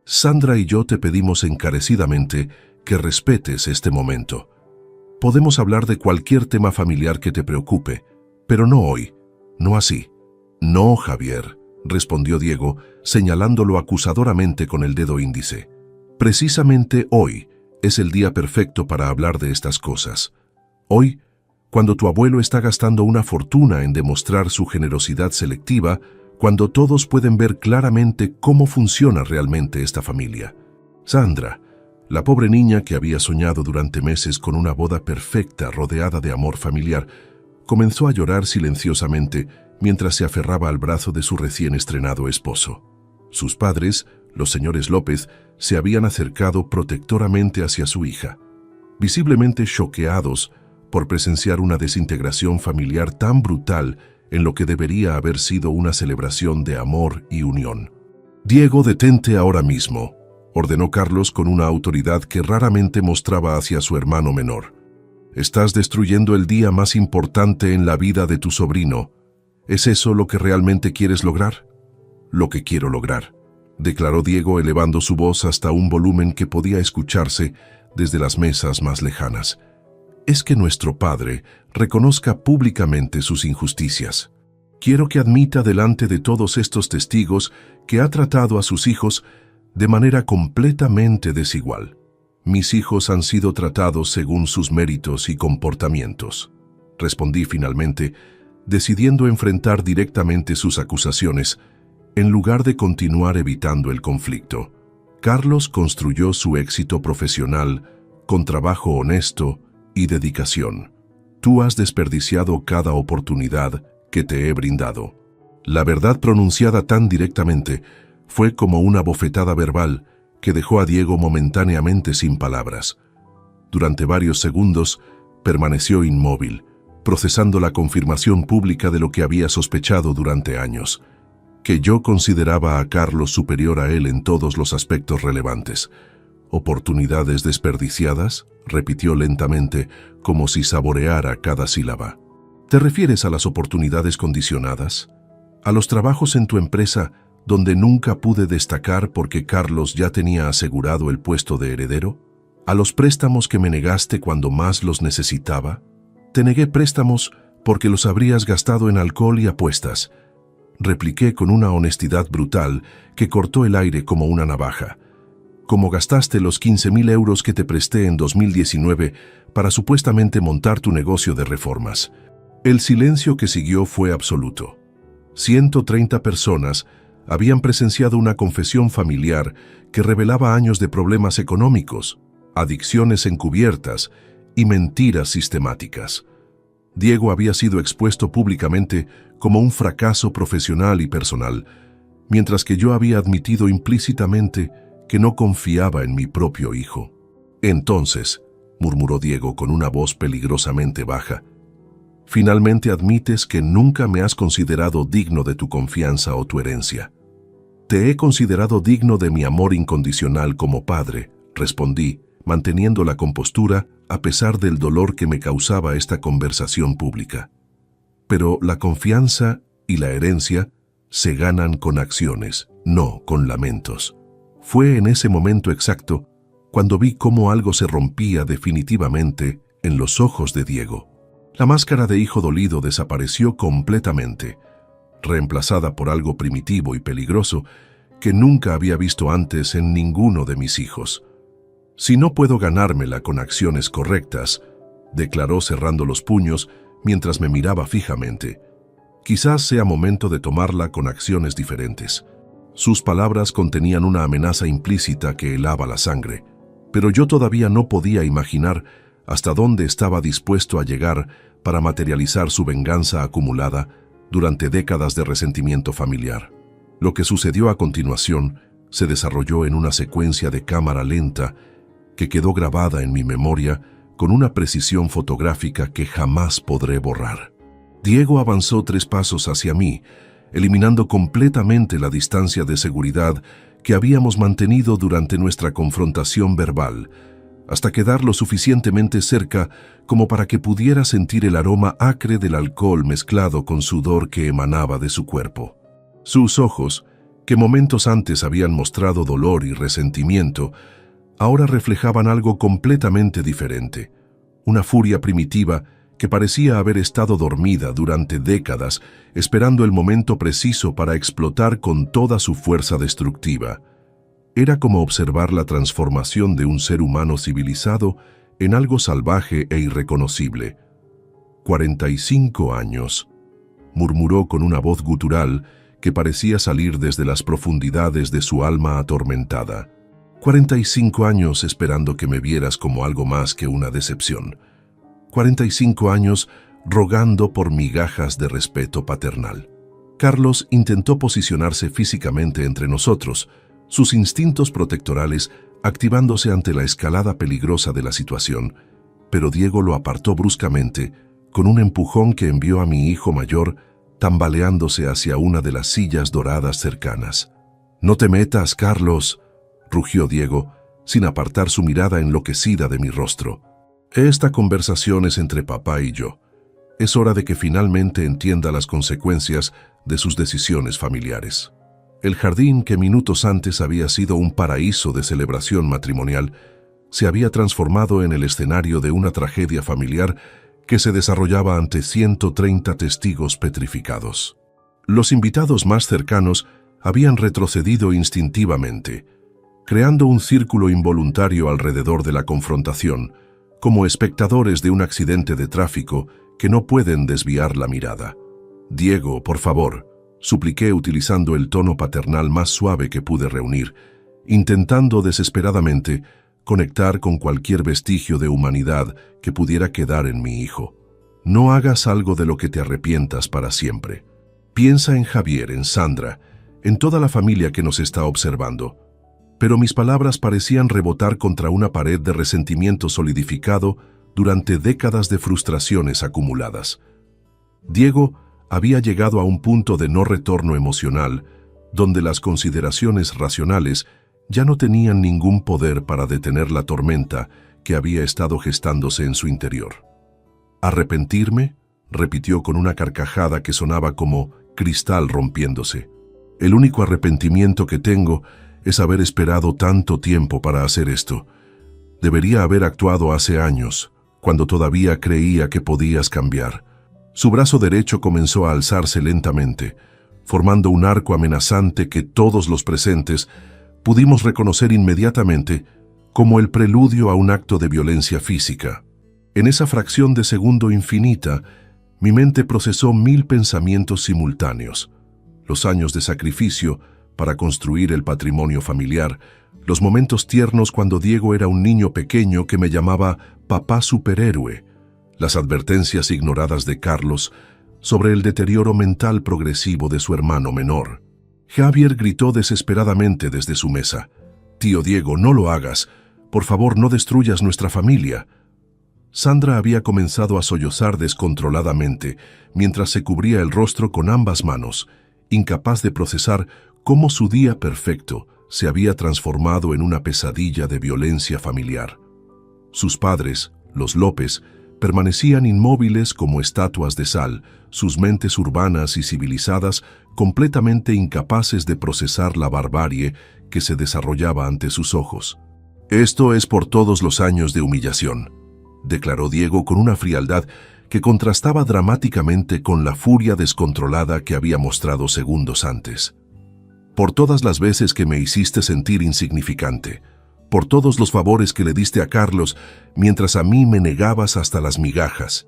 «Sandra y yo te pedimos encarecidamente que respetes este momento. Podemos hablar de cualquier tema familiar que te preocupe, pero no hoy, no así». «No, Javier», respondió Diego, señalándolo acusadoramente con el dedo índice. «Precisamente hoy es el día perfecto para hablar de estas cosas. Hoy, cuando tu abuelo está gastando una fortuna en demostrar su generosidad selectiva, cuando todos pueden ver claramente cómo funciona realmente esta familia». Sandra, la pobre niña que había soñado durante meses con una boda perfecta rodeada de amor familiar, comenzó a llorar silenciosamente mientras se aferraba al brazo de su recién estrenado esposo. Sus padres, los señores López, se habían acercado protectoramente hacia su hija, visiblemente choqueados por presenciar una desintegración familiar tan brutal en lo que debería haber sido una celebración de amor y unión. «Diego, detente ahora mismo», ordenó Carlos con una autoridad que raramente mostraba hacia su hermano menor. «Estás destruyendo el día más importante en la vida de tu sobrino. ¿Es eso lo que realmente quieres lograr?» «Lo que quiero lograr», declaró Diego elevando su voz hasta un volumen que podía escucharse desde las mesas más lejanas, «es que nuestro padre reconozca públicamente sus injusticias. Quiero que admita delante de todos estos testigos que ha tratado a sus hijos de manera completamente desigual. Mis hijos han sido tratados según sus méritos y comportamientos», respondí finalmente, decidiendo enfrentar directamente sus acusaciones, en lugar de continuar evitando el conflicto. Carlos construyó su éxito profesional con trabajo honesto y dedicación. Tú has desperdiciado cada oportunidad que te he brindado. La verdad pronunciada tan directamente fue como una bofetada verbal que dejó a Diego momentáneamente sin palabras. Durante varios segundos Permaneció inmóvil, procesando la confirmación pública de lo que había sospechado durante años, que yo consideraba a Carlos superior a él en todos los aspectos relevantes. «¿Oportunidades desperdiciadas?», repitió lentamente, como si saboreara cada sílaba. «¿Te refieres a las oportunidades condicionadas? ¿A los trabajos en tu empresa donde nunca pude destacar porque Carlos ya tenía asegurado el puesto de heredero? ¿A los préstamos que me negaste cuando más los necesitaba? Te negué préstamos porque los habrías gastado en alcohol y apuestas», repliqué con una honestidad brutal que cortó el aire como una navaja. «Como gastaste los 15.000 euros que te presté en 2019 para supuestamente montar tu negocio de reformas». El silencio que siguió fue absoluto. 130 personas habían presenciado una confesión familiar que revelaba años de problemas económicos, adicciones encubiertas y mentiras sistemáticas. Diego había sido expuesto públicamente como un fracaso profesional y personal, mientras que yo había admitido implícitamente que no confiaba en mi propio hijo. «Entonces», murmuró Diego con una voz peligrosamente baja, «finalmente admites que nunca me has considerado digno de tu confianza o tu herencia». «Te he considerado digno de mi amor incondicional como padre», respondí, manteniendo la compostura a pesar del dolor que me causaba esta conversación pública. «Pero la confianza y la herencia se ganan con acciones, no con lamentos». Fue en ese momento exacto cuando vi cómo algo se rompía definitivamente en los ojos de Diego. La máscara de hijo dolido desapareció completamente, reemplazada por algo primitivo y peligroso que nunca había visto antes en ninguno de mis hijos. «Si no puedo ganármela con acciones correctas», declaró cerrando los puños mientras me miraba fijamente, «quizás sea momento de tomarla con acciones diferentes». Sus palabras contenían una amenaza implícita que helaba la sangre, pero yo todavía no podía imaginar hasta dónde estaba dispuesto a llegar para materializar su venganza acumulada durante décadas de resentimiento familiar. Lo que sucedió a continuación se desarrolló en una secuencia de cámara lenta que quedó grabada en mi memoria con una precisión fotográfica que jamás podré borrar. Diego avanzó 3 pasos hacia mí, eliminando completamente la distancia de seguridad que habíamos mantenido durante nuestra confrontación verbal, hasta quedar lo suficientemente cerca como para que pudiera sentir el aroma acre del alcohol mezclado con sudor que emanaba de su cuerpo. Sus ojos, que momentos antes habían mostrado dolor y resentimiento, ahora reflejaban algo completamente diferente, una furia primitiva que parecía haber estado dormida durante décadas, esperando el momento preciso para explotar con toda su fuerza destructiva. Era como observar la transformación de un ser humano civilizado en algo salvaje e irreconocible. 45 años, murmuró con una voz gutural que parecía salir desde las profundidades de su alma atormentada. 45 años esperando que me vieras como algo más que una decepción. 45 años rogando por migajas de respeto paternal. Carlos intentó posicionarse físicamente entre nosotros, sus instintos protectorales activándose ante la escalada peligrosa de la situación, pero Diego lo apartó bruscamente, con un empujón que envió a mi hijo mayor tambaleándose hacia una de las sillas doradas cercanas. «No te metas, Carlos», rugió Diego, sin apartar su mirada enloquecida de mi rostro. «Esta conversación es entre papá y yo. Es hora de que finalmente entienda las consecuencias de sus decisiones familiares». El jardín, que minutos antes había sido un paraíso de celebración matrimonial, se había transformado en el escenario de una tragedia familiar que se desarrollaba ante 130 testigos petrificados. Los invitados más cercanos habían retrocedido instintivamente, creando un círculo involuntario alrededor de la confrontación, como espectadores de un accidente de tráfico que no pueden desviar la mirada. «Diego, por favor», supliqué utilizando el tono paternal más suave que pude reunir, intentando desesperadamente conectar con cualquier vestigio de humanidad que pudiera quedar en mi hijo. «No hagas algo de lo que te arrepientas para siempre. Piensa en Javier, en Sandra, en toda la familia que nos está observando». Pero mis palabras parecían rebotar contra una pared de resentimiento solidificado durante décadas de frustraciones acumuladas. Diego había llegado a un punto de no retorno emocional, donde las consideraciones racionales ya no tenían ningún poder para detener la tormenta que había estado gestándose en su interior. ¿Arrepentirme?, repitió con una carcajada que sonaba como cristal rompiéndose. El único arrepentimiento que tengo es haber esperado tanto tiempo para hacer esto. Debería haber actuado hace años, cuando todavía creía que podías cambiar. Su brazo derecho comenzó a alzarse lentamente, formando un arco amenazante que todos los presentes pudimos reconocer inmediatamente como el preludio a un acto de violencia física. En esa fracción de segundo infinita, mi mente procesó 1000 pensamientos simultáneos. Los años de sacrificio para construir el patrimonio familiar, los momentos tiernos cuando Diego era un niño pequeño que me llamaba papá superhéroe, las advertencias ignoradas de Carlos sobre el deterioro mental progresivo de su hermano menor. Javier gritó desesperadamente desde su mesa: «Tío Diego, no lo hagas. Por favor, no destruyas nuestra familia». Sandra había comenzado a sollozar descontroladamente mientras se cubría el rostro con ambas manos, incapaz de procesar cómo su día perfecto se había transformado en una pesadilla de violencia familiar. Sus padres, los López, permanecían inmóviles como estatuas de sal, sus mentes urbanas y civilizadas completamente incapaces de procesar la barbarie que se desarrollaba ante sus ojos. «Esto es por todos los años de humillación», declaró Diego con una frialdad que contrastaba dramáticamente con la furia descontrolada que había mostrado segundos antes. «Por todas las veces que me hiciste sentir insignificante, por todos los favores que le diste a Carlos mientras a mí me negabas hasta las migajas».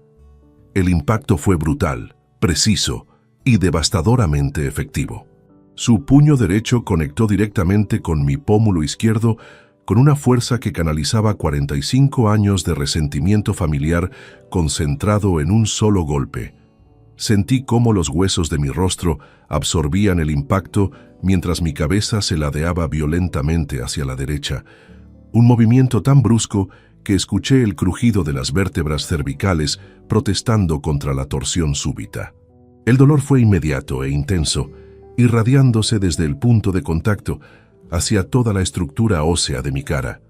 El impacto fue brutal, preciso y devastadoramente efectivo. Su puño derecho conectó directamente con mi pómulo izquierdo con una fuerza que canalizaba 45 años de resentimiento familiar concentrado en un solo golpe. Sentí cómo los huesos de mi rostro absorbían el impacto mientras mi cabeza se ladeaba violentamente hacia la derecha, un movimiento tan brusco que escuché el crujido de las vértebras cervicales protestando contra la torsión súbita. El dolor fue inmediato e intenso, irradiándose desde el punto de contacto hacia toda la estructura ósea de mi cara.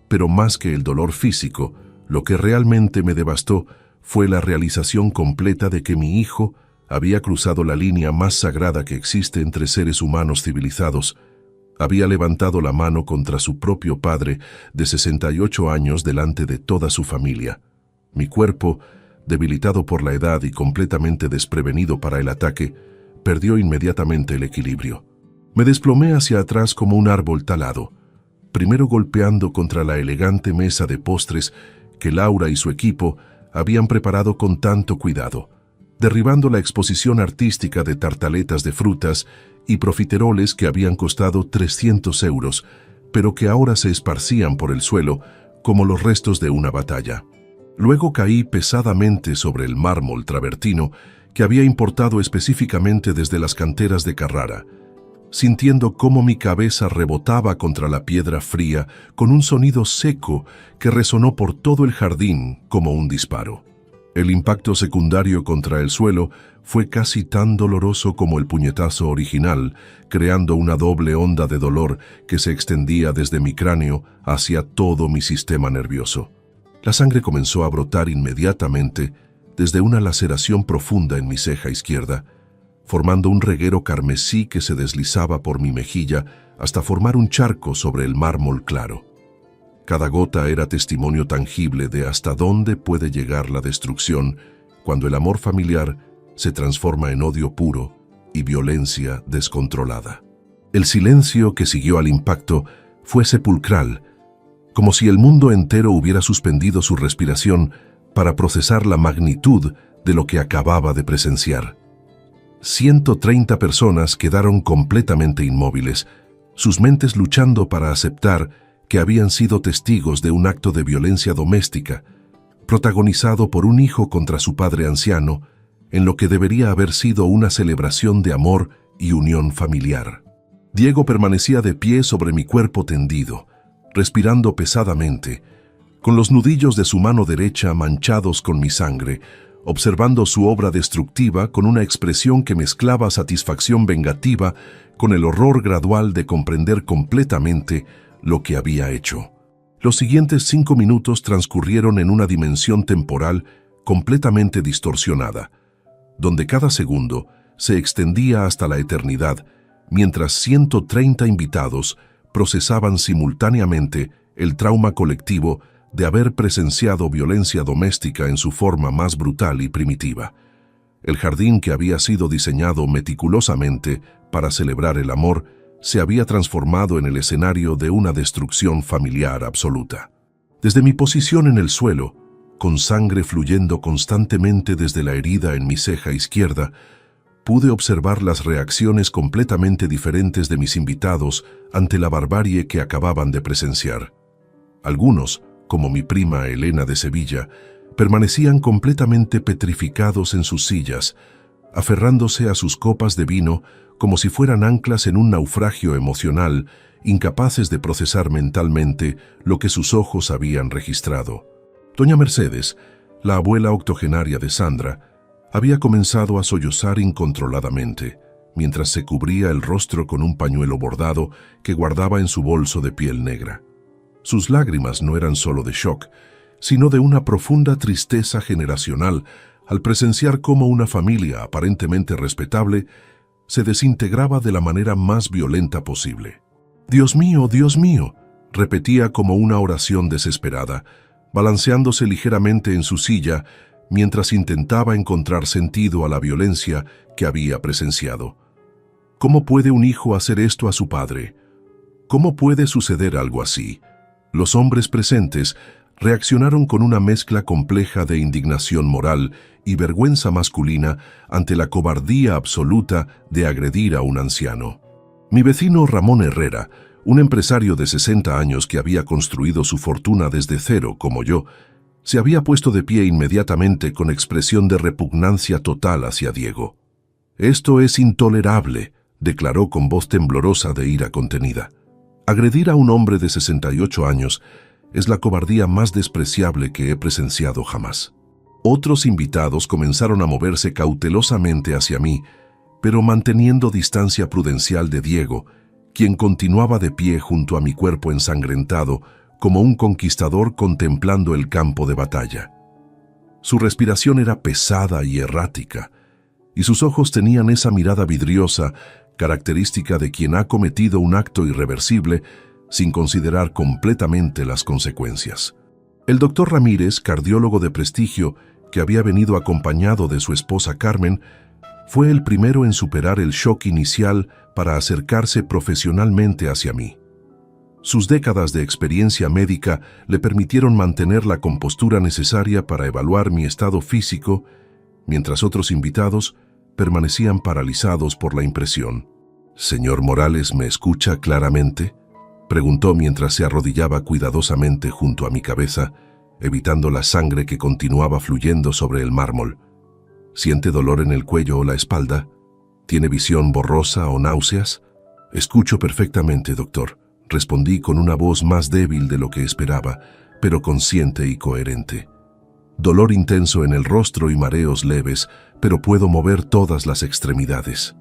Pero más que el dolor físico, lo que realmente me devastó fue la realización completa de que mi hijo había cruzado la línea más sagrada que existe entre seres humanos civilizados. Había levantado la mano contra su propio padre de 68 años delante de toda su familia. Mi cuerpo, debilitado por la edad y completamente desprevenido para el ataque, perdió inmediatamente el equilibrio. Me desplomé hacia atrás como un árbol talado, primero golpeando contra la elegante mesa de postres que Laura y su equipo habían preparado con tanto cuidado, derribando la exposición artística de tartaletas de frutas y profiteroles que habían costado 300 euros, pero que ahora se esparcían por el suelo como los restos de una batalla. Luego caí pesadamente sobre el mármol travertino que había importado específicamente desde las canteras de Carrara, sintiendo cómo mi cabeza rebotaba contra la piedra fría con un sonido seco que resonó por todo el jardín como un disparo. El impacto secundario contra el suelo fue casi tan doloroso como el puñetazo original, creando una doble onda de dolor que se extendía desde mi cráneo hacia todo mi sistema nervioso. La sangre comenzó a brotar inmediatamente desde una laceración profunda en mi ceja izquierda, formando un reguero carmesí que se deslizaba por mi mejilla hasta formar un charco sobre el mármol claro. Cada gota era testimonio tangible de hasta dónde puede llegar la destrucción cuando el amor familiar se transforma en odio puro y violencia descontrolada. El silencio que siguió al impacto fue sepulcral, como si el mundo entero hubiera suspendido su respiración para procesar la magnitud de lo que acababa de presenciar. 130 personas quedaron completamente inmóviles, sus mentes luchando para aceptar que habían sido testigos de un acto de violencia doméstica, protagonizado por un hijo contra su padre anciano, en lo que debería haber sido una celebración de amor y unión familiar. Diego permanecía de pie sobre mi cuerpo tendido, respirando pesadamente, con los nudillos de su mano derecha manchados con mi sangre, observando su obra destructiva con una expresión que mezclaba satisfacción vengativa con el horror gradual de comprender completamente lo que había hecho. Los siguientes 5 minutos transcurrieron en una dimensión temporal completamente distorsionada, donde cada segundo se extendía hasta la eternidad, mientras 130 invitados procesaban simultáneamente el trauma colectivo de haber presenciado violencia doméstica en su forma más brutal y primitiva. El jardín que había sido diseñado meticulosamente para celebrar el amor se había transformado en el escenario de una destrucción familiar absoluta. Desde mi posición en el suelo, con sangre fluyendo constantemente desde la herida en mi ceja izquierda, pude observar las reacciones completamente diferentes de mis invitados ante la barbarie que acababan de presenciar. Algunos, como mi prima Elena de Sevilla, permanecían completamente petrificados en sus sillas, aferrándose a sus copas de vino como si fueran anclas en un naufragio emocional, incapaces de procesar mentalmente lo que sus ojos habían registrado. Doña Mercedes, la abuela octogenaria de Sandra, había comenzado a sollozar incontroladamente, mientras se cubría el rostro con un pañuelo bordado que guardaba en su bolso de piel negra. Sus lágrimas no eran solo de shock, sino de una profunda tristeza generacional al presenciar cómo una familia aparentemente respetable se desintegraba de la manera más violenta posible. Dios mío, repetía como una oración desesperada, balanceándose ligeramente en su silla mientras intentaba encontrar sentido a la violencia que había presenciado. ¿Cómo puede un hijo hacer esto a su padre? ¿Cómo puede suceder algo así? Los hombres presentes reaccionaron con una mezcla compleja de indignación moral y vergüenza masculina ante la cobardía absoluta de agredir a un anciano. Mi vecino Ramón Herrera, un empresario de 60 años que había construido su fortuna desde cero como yo, se había puesto de pie inmediatamente con expresión de repugnancia total hacia Diego. «Esto es intolerable», declaró con voz temblorosa de ira contenida. Agredir a un hombre de 68 años es la cobardía más despreciable que he presenciado jamás. Otros invitados comenzaron a moverse cautelosamente hacia mí, pero manteniendo distancia prudencial de Diego, quien continuaba de pie junto a mi cuerpo ensangrentado, como un conquistador contemplando el campo de batalla. Su respiración era pesada y errática, y sus ojos tenían esa mirada vidriosa, característica de quien ha cometido un acto irreversible sin considerar completamente las consecuencias. El doctor Ramírez, cardiólogo de prestigio, que había venido acompañado de su esposa Carmen, fue el primero en superar el shock inicial para acercarse profesionalmente hacia mí. Sus décadas de experiencia médica le permitieron mantener la compostura necesaria para evaluar mi estado físico, mientras otros invitados permanecían paralizados por la impresión. «¿Señor Morales, me escucha claramente?», preguntó mientras se arrodillaba cuidadosamente junto a mi cabeza, evitando la sangre que continuaba fluyendo sobre el mármol. «¿Siente dolor en el cuello o la espalda? ¿Tiene visión borrosa o náuseas?» «Escucho perfectamente, doctor», respondí con una voz más débil de lo que esperaba, pero consciente y coherente. «Dolor intenso en el rostro y mareos leves, pero puedo mover todas las extremidades».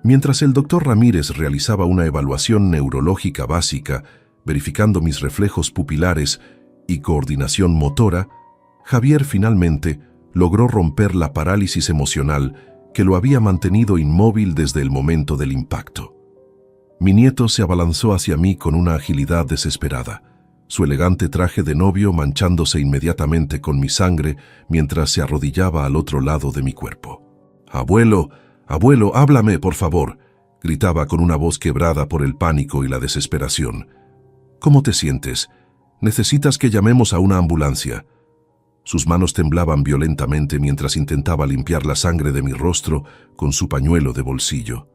Mientras el doctor Ramírez realizaba una evaluación neurológica básica, verificando mis reflejos pupilares y coordinación motora, Javier finalmente logró romper la parálisis emocional que lo había mantenido inmóvil desde el momento del impacto. Mi nieto se abalanzó hacia mí con una agilidad desesperada, su elegante traje de novio manchándose inmediatamente con mi sangre mientras se arrodillaba al otro lado de mi cuerpo. «Abuelo, abuelo, háblame, por favor», gritaba con una voz quebrada por el pánico y la desesperación. «¿Cómo te sientes? Necesitas que llamemos a una ambulancia». Sus manos temblaban violentamente mientras intentaba limpiar la sangre de mi rostro con su pañuelo de bolsillo.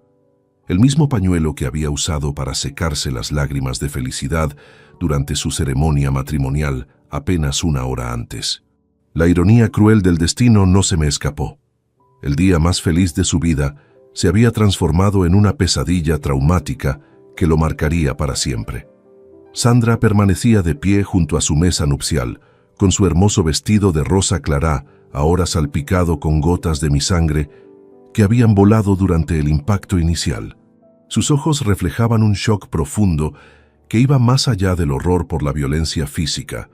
El mismo pañuelo que había usado para secarse las lágrimas de felicidad durante su ceremonia matrimonial apenas una hora antes. La ironía cruel del destino no se me escapó. El día más feliz de su vida se había transformado en una pesadilla traumática que lo marcaría para siempre. Sandra permanecía de pie junto a su mesa nupcial, con su hermoso vestido de rosa clará, ahora salpicado con gotas de mi sangre, que habían volado durante el impacto inicial. Sus ojos reflejaban un shock profundo que iba más allá del horror por la violencia física.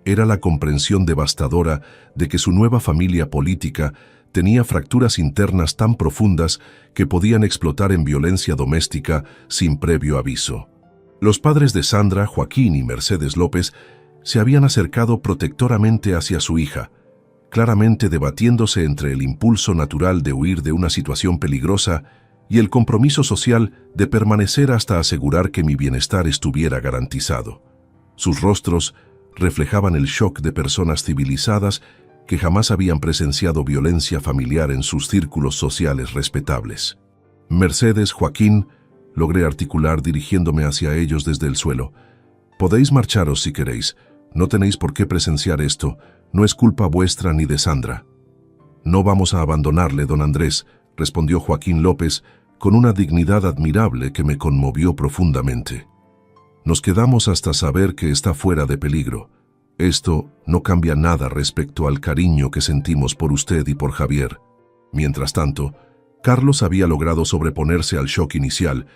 Era la comprensión devastadora de que su nueva familia política tenía fracturas internas tan profundas que podían explotar en violencia doméstica sin previo aviso. Los padres de Sandra, Joaquín y Mercedes López, se habían acercado protectoramente hacia su hija, claramente debatiéndose entre el impulso natural de huir de una situación peligrosa y el compromiso social de permanecer hasta asegurar que mi bienestar estuviera garantizado. Sus rostros reflejaban el shock de personas civilizadas que jamás habían presenciado violencia familiar en sus círculos sociales respetables. Mercedes, Joaquín, logré articular dirigiéndome hacia ellos desde el suelo. Podéis marcharos si queréis, no tenéis por qué presenciar esto, no es culpa vuestra ni de Sandra. No vamos a abandonarle, don Andrés, respondió Joaquín López con una dignidad admirable que me conmovió profundamente. Nos quedamos hasta saber que está fuera de peligro. Esto no cambia nada respecto al cariño que sentimos por usted y por Javier. Mientras tanto, Carlos había logrado sobreponerse al shock inicial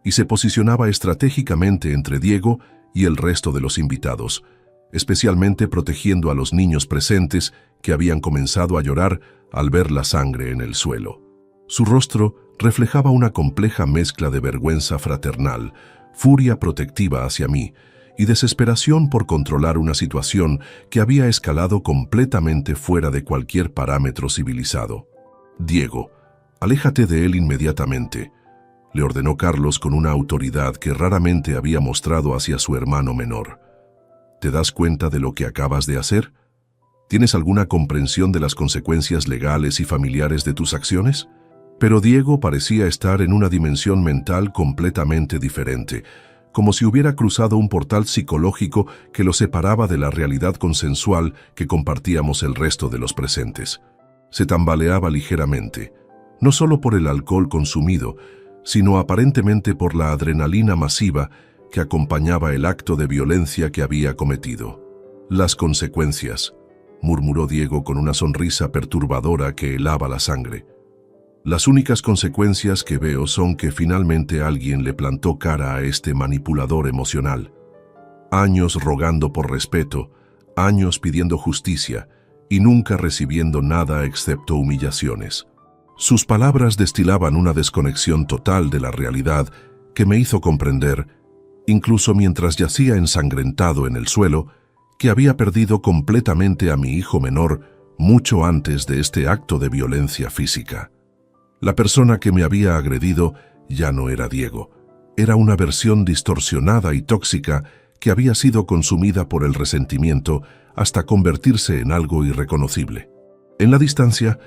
y se posicionaba estratégicamente entre Diego y el resto de los invitados, especialmente protegiendo a los niños presentes que habían comenzado a llorar al ver la sangre en el suelo. Su rostro reflejaba una compleja mezcla de vergüenza fraternal, furia protectiva hacia mí y desesperación por controlar una situación que había escalado completamente fuera de cualquier parámetro civilizado. Diego, aléjate de él inmediatamente, le ordenó Carlos con una autoridad que raramente había mostrado hacia su hermano menor. ¿Te das cuenta de lo que acabas de hacer? ¿Tienes alguna comprensión de las consecuencias legales y familiares de tus acciones? Pero Diego parecía estar en una dimensión mental completamente diferente, como si hubiera cruzado un portal psicológico que lo separaba de la realidad consensual que compartíamos el resto de los presentes. Se tambaleaba ligeramente, no solo por el alcohol consumido, sino aparentemente por la adrenalina masiva que acompañaba el acto de violencia que había cometido. Las consecuencias, murmuró Diego con una sonrisa perturbadora que helaba la sangre. Las únicas consecuencias que veo son que finalmente alguien le plantó cara a este manipulador emocional. Años rogando por respeto, años pidiendo justicia y nunca recibiendo nada excepto humillaciones. Sus palabras destilaban una desconexión total de la realidad que me hizo comprender, incluso mientras yacía ensangrentado en el suelo, que había perdido completamente a mi hijo menor mucho antes de este acto de violencia física. La persona que me había agredido ya no era Diego. Era una versión distorsionada y tóxica que había sido consumida por el resentimiento hasta convertirse en algo irreconocible. En la distancia,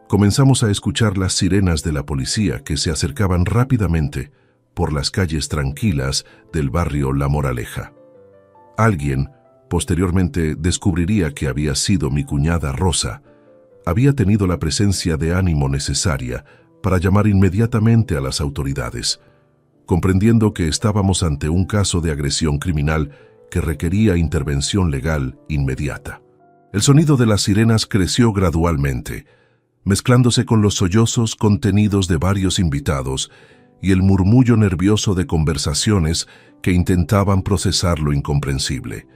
comenzamos a escuchar las sirenas de la policía que se acercaban rápidamente por las calles tranquilas del barrio La Moraleja. Alguien, posteriormente, descubriría que había sido mi cuñada Rosa. Había tenido la presencia de ánimo necesaria para llamar inmediatamente a las autoridades, comprendiendo que estábamos ante un caso de agresión criminal que requería intervención legal inmediata. El sonido de las sirenas creció gradualmente, mezclándose con los sollozos contenidos de varios invitados y el murmullo nervioso de conversaciones que intentaban procesar lo incomprensible.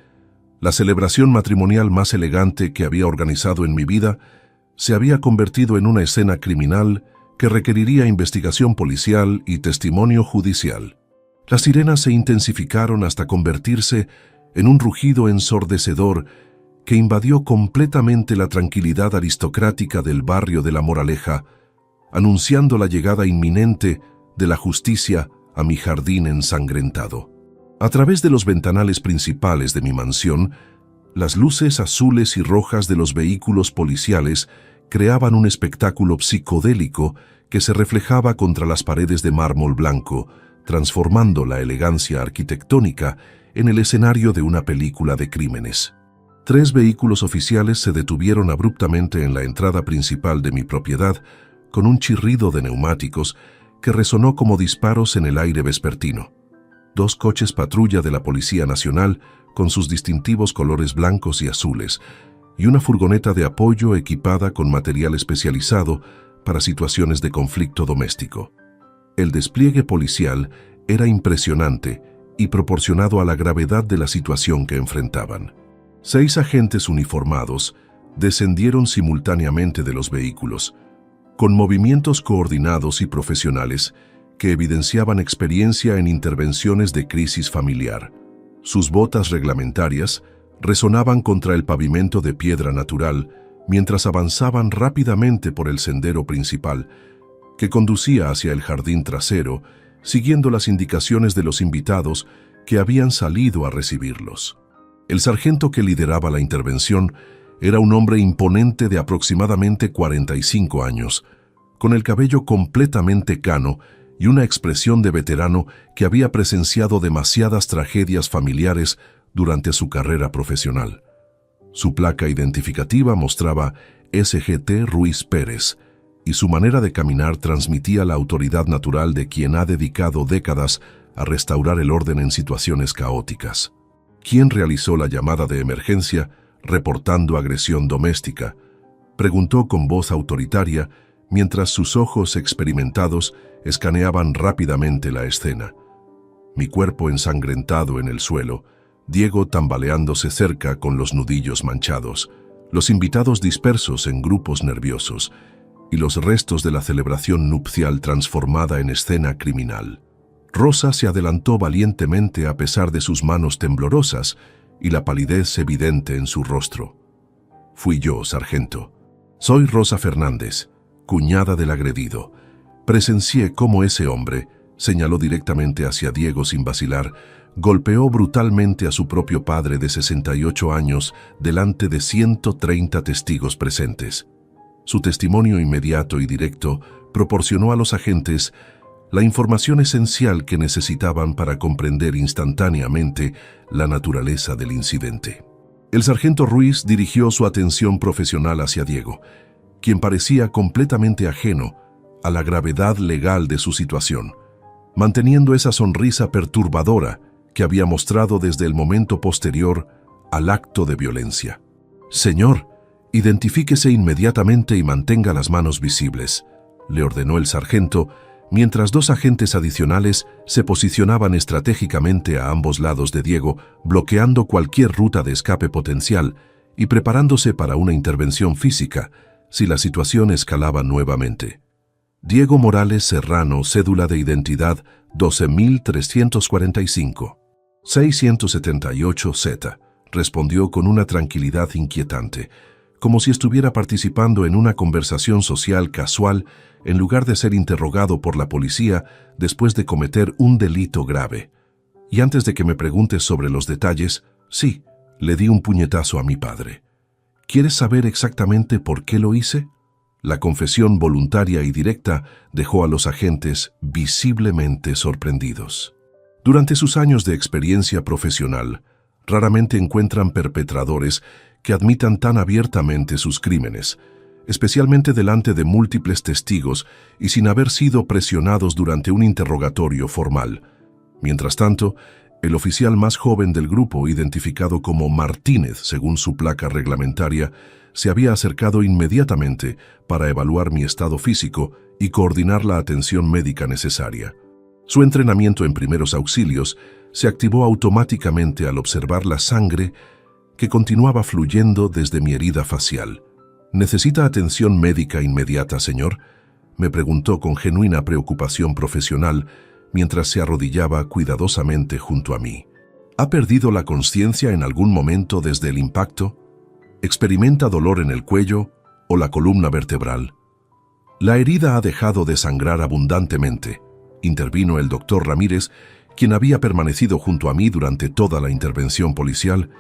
La celebración matrimonial más elegante que había organizado en mi vida se había convertido en una escena criminal que requeriría investigación policial y testimonio judicial. Las sirenas se intensificaron hasta convertirse en un rugido ensordecedor que invadió completamente la tranquilidad aristocrática del barrio de La Moraleja, anunciando la llegada inminente de la justicia a mi jardín ensangrentado. A través de los ventanales principales de mi mansión, las luces azules y rojas de los vehículos policiales creaban un espectáculo psicodélico que se reflejaba contra las paredes de mármol blanco, transformando la elegancia arquitectónica en el escenario de una película de crímenes. 3 vehículos oficiales se detuvieron abruptamente en la entrada principal de mi propiedad con un chirrido de neumáticos que resonó como disparos en el aire vespertino. 2 coches patrulla de la Policía Nacional con sus distintivos colores blancos y azules, y una furgoneta de apoyo equipada con material especializado para situaciones de conflicto doméstico. El despliegue policial era impresionante y proporcionado a la gravedad de la situación que enfrentaban. 6 agentes uniformados descendieron simultáneamente de los vehículos, con movimientos coordinados y profesionales que evidenciaban experiencia en intervenciones de crisis familiar. Sus botas reglamentarias resonaban contra el pavimento de piedra natural mientras avanzaban rápidamente por el sendero principal, que conducía hacia el jardín trasero, siguiendo las indicaciones de los invitados que habían salido a recibirlos. El sargento que lideraba la intervención era un hombre imponente de aproximadamente 45 años, con el cabello completamente cano y una expresión de veterano que había presenciado demasiadas tragedias familiares durante su carrera profesional. Su placa identificativa mostraba SGT Ruiz Pérez, y su manera de caminar transmitía la autoridad natural de quien ha dedicado décadas a restaurar el orden en situaciones caóticas. ¿Quién realizó la llamada de emergencia reportando agresión doméstica?, preguntó con voz autoritaria mientras sus ojos experimentados escaneaban rápidamente la escena. Mi cuerpo ensangrentado en el suelo, Diego tambaleándose cerca con los nudillos manchados, los invitados dispersos en grupos nerviosos y los restos de la celebración nupcial transformada en escena criminal. Rosa se adelantó valientemente a pesar de sus manos temblorosas y la palidez evidente en su rostro. Fui yo, sargento. Soy Rosa Fernández, cuñada del agredido. Presencié cómo ese hombre, señaló directamente hacia Diego sin vacilar, golpeó brutalmente a su propio padre de 68 años delante de 130 testigos presentes. Su testimonio inmediato y directo proporcionó a los agentes la información esencial que necesitaban para comprender instantáneamente la naturaleza del incidente. El sargento Ruiz dirigió su atención profesional hacia Diego, quien parecía completamente ajeno a la gravedad legal de su situación, manteniendo esa sonrisa perturbadora que había mostrado desde el momento posterior al acto de violencia. «Señor, identifíquese inmediatamente y mantenga las manos visibles», le ordenó el sargento, mientras 2 agentes adicionales se posicionaban estratégicamente a ambos lados de Diego, bloqueando cualquier ruta de escape potencial y preparándose para una intervención física si la situación escalaba nuevamente. Diego Morales Serrano, cédula de identidad 12.345. 678Z, respondió con una tranquilidad inquietante, como si estuviera participando en una conversación social casual en lugar de ser interrogado por la policía después de cometer un delito grave. Y antes de que me preguntes sobre los detalles, sí, le di un puñetazo a mi padre. ¿Quieres saber exactamente por qué lo hice? La confesión voluntaria y directa dejó a los agentes visiblemente sorprendidos. Durante sus años de experiencia profesional, raramente encuentran perpetradores que admitan tan abiertamente sus crímenes, especialmente delante de múltiples testigos y sin haber sido presionados durante un interrogatorio formal. Mientras tanto, el oficial más joven del grupo, identificado como Martínez según su placa reglamentaria, se había acercado inmediatamente para evaluar mi estado físico y coordinar la atención médica necesaria. Su entrenamiento en primeros auxilios se activó automáticamente al observar la sangre que continuaba fluyendo desde mi herida facial. ¿Necesita atención médica inmediata, señor?, me preguntó con genuina preocupación profesional mientras se arrodillaba cuidadosamente junto a mí. ¿Ha perdido la conciencia en algún momento desde el impacto? ¿Experimenta dolor en el cuello o la columna vertebral? La herida ha dejado de sangrar abundantemente, intervino el doctor Ramírez, quien había permanecido junto a mí durante toda la intervención policial,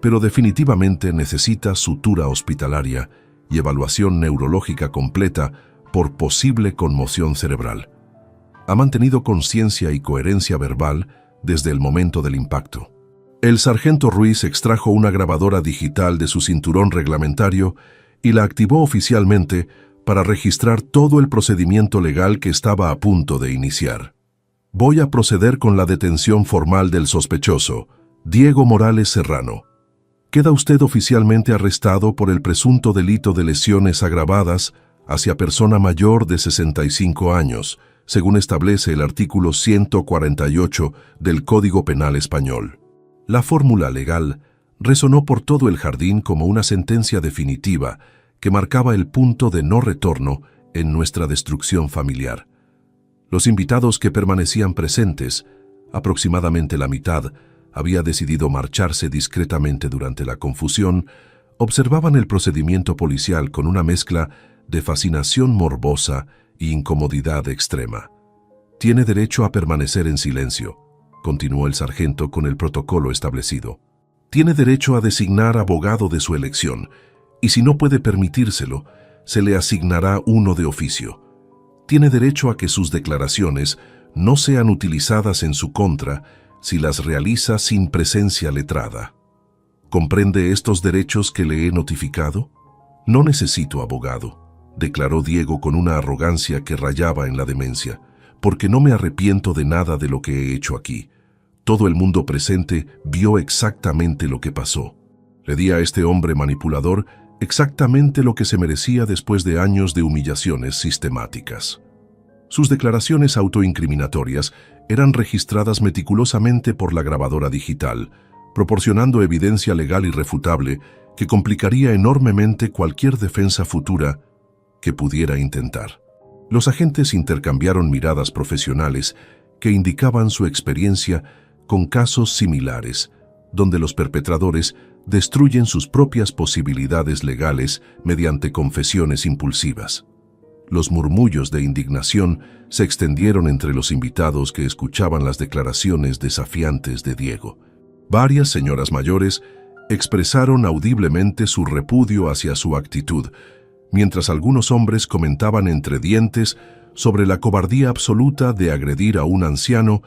pero definitivamente necesita sutura hospitalaria y evaluación neurológica completa por posible conmoción cerebral. Ha mantenido conciencia y coherencia verbal desde el momento del impacto. El sargento Ruiz extrajo una grabadora digital de su cinturón reglamentario y la activó oficialmente para registrar todo el procedimiento legal que estaba a punto de iniciar. Voy a proceder con la detención formal del sospechoso, Diego Morales Serrano. Queda usted oficialmente arrestado por el presunto delito de lesiones agravadas hacia persona mayor de 65 años, según establece el artículo 148 del Código Penal Español. La fórmula legal resonó por todo el jardín como una sentencia definitiva que marcaba el punto de no retorno en nuestra destrucción familiar. Los invitados que permanecían presentes, aproximadamente la mitad, había decidido marcharse discretamente durante la confusión, observaban el procedimiento policial con una mezcla de fascinación morbosa e incomodidad extrema. «Tiene derecho a permanecer en silencio», continuó el sargento con el protocolo establecido. «Tiene derecho a designar abogado de su elección, y si no puede permitírselo, se le asignará uno de oficio. Tiene derecho a que sus declaraciones no sean utilizadas en su contra si las realiza sin presencia letrada. ¿Comprende estos derechos que le he notificado? No necesito abogado», declaró Diego con una arrogancia que rayaba en la demencia, «porque no me arrepiento de nada de lo que he hecho aquí. Todo el mundo presente vio exactamente lo que pasó. Le di a este hombre manipulador exactamente lo que se merecía después de años de humillaciones sistemáticas». Sus declaraciones autoincriminatorias eran registradas meticulosamente por la grabadora digital, proporcionando evidencia legal irrefutable que complicaría enormemente cualquier defensa futura que pudiera intentar. Los agentes intercambiaron miradas profesionales que indicaban su experiencia con casos similares, donde los perpetradores destruyen sus propias posibilidades legales mediante confesiones impulsivas. Los murmullos de indignación se extendieron entre los invitados que escuchaban las declaraciones desafiantes de Diego. Varias señoras mayores expresaron audiblemente su repudio hacia su actitud, mientras algunos hombres comentaban entre dientes sobre la cobardía absoluta de agredir a un anciano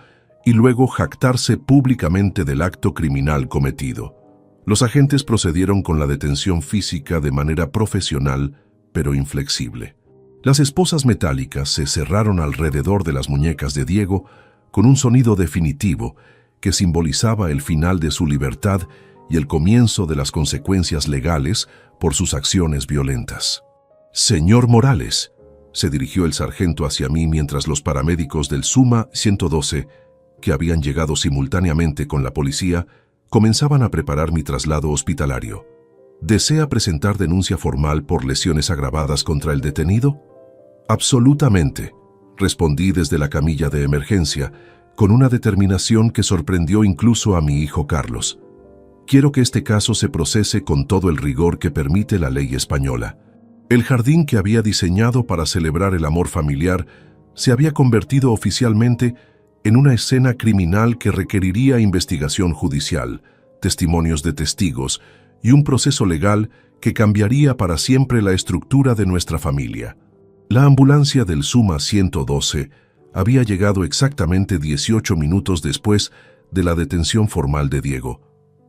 y luego jactarse públicamente del acto criminal cometido. Los agentes procedieron con la detención física de manera profesional, pero inflexible. Las esposas metálicas se cerraron alrededor de las muñecas de Diego con un sonido definitivo que simbolizaba el final de su libertad y el comienzo de las consecuencias legales por sus acciones violentas. «Señor Morales», se dirigió el sargento hacia mí mientras los paramédicos del Suma 112, que habían llegado simultáneamente con la policía, comenzaban a preparar mi traslado hospitalario. «¿Desea presentar denuncia formal por lesiones agravadas contra el detenido?» «Absolutamente», respondí desde la camilla de emergencia, con una determinación que sorprendió incluso a mi hijo Carlos. «Quiero que este caso se procese con todo el rigor que permite la ley española». El jardín que había diseñado para celebrar el amor familiar se había convertido oficialmente en una escena criminal que requeriría investigación judicial, testimonios de testigos y un proceso legal que cambiaría para siempre la estructura de nuestra familia. La ambulancia del Suma 112 había llegado exactamente 18 minutos después de la detención formal de Diego,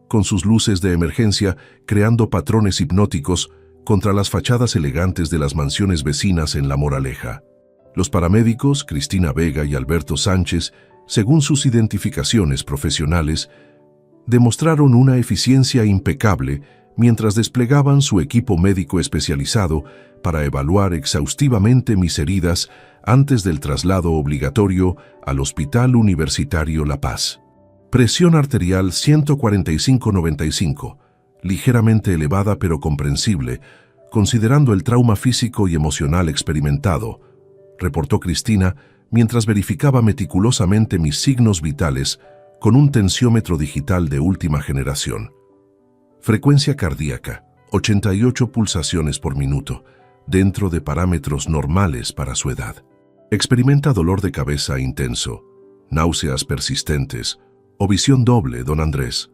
con sus luces de emergencia creando patrones hipnóticos contra las fachadas elegantes de las mansiones vecinas en La Moraleja. Los paramédicos, Cristina Vega y Alberto Sánchez, según sus identificaciones profesionales, demostraron una eficiencia impecable mientras desplegaban su equipo médico especializado para evaluar exhaustivamente mis heridas antes del traslado obligatorio al Hospital Universitario La Paz. Presión arterial 145/95, ligeramente elevada pero comprensible, considerando el trauma físico y emocional experimentado, reportó Cristina mientras verificaba meticulosamente mis signos vitales con un tensiómetro digital de última generación. Frecuencia cardíaca, 88 pulsaciones por minuto, dentro de parámetros normales para su edad. Experimenta dolor de cabeza intenso, náuseas persistentes o visión doble, don Andrés,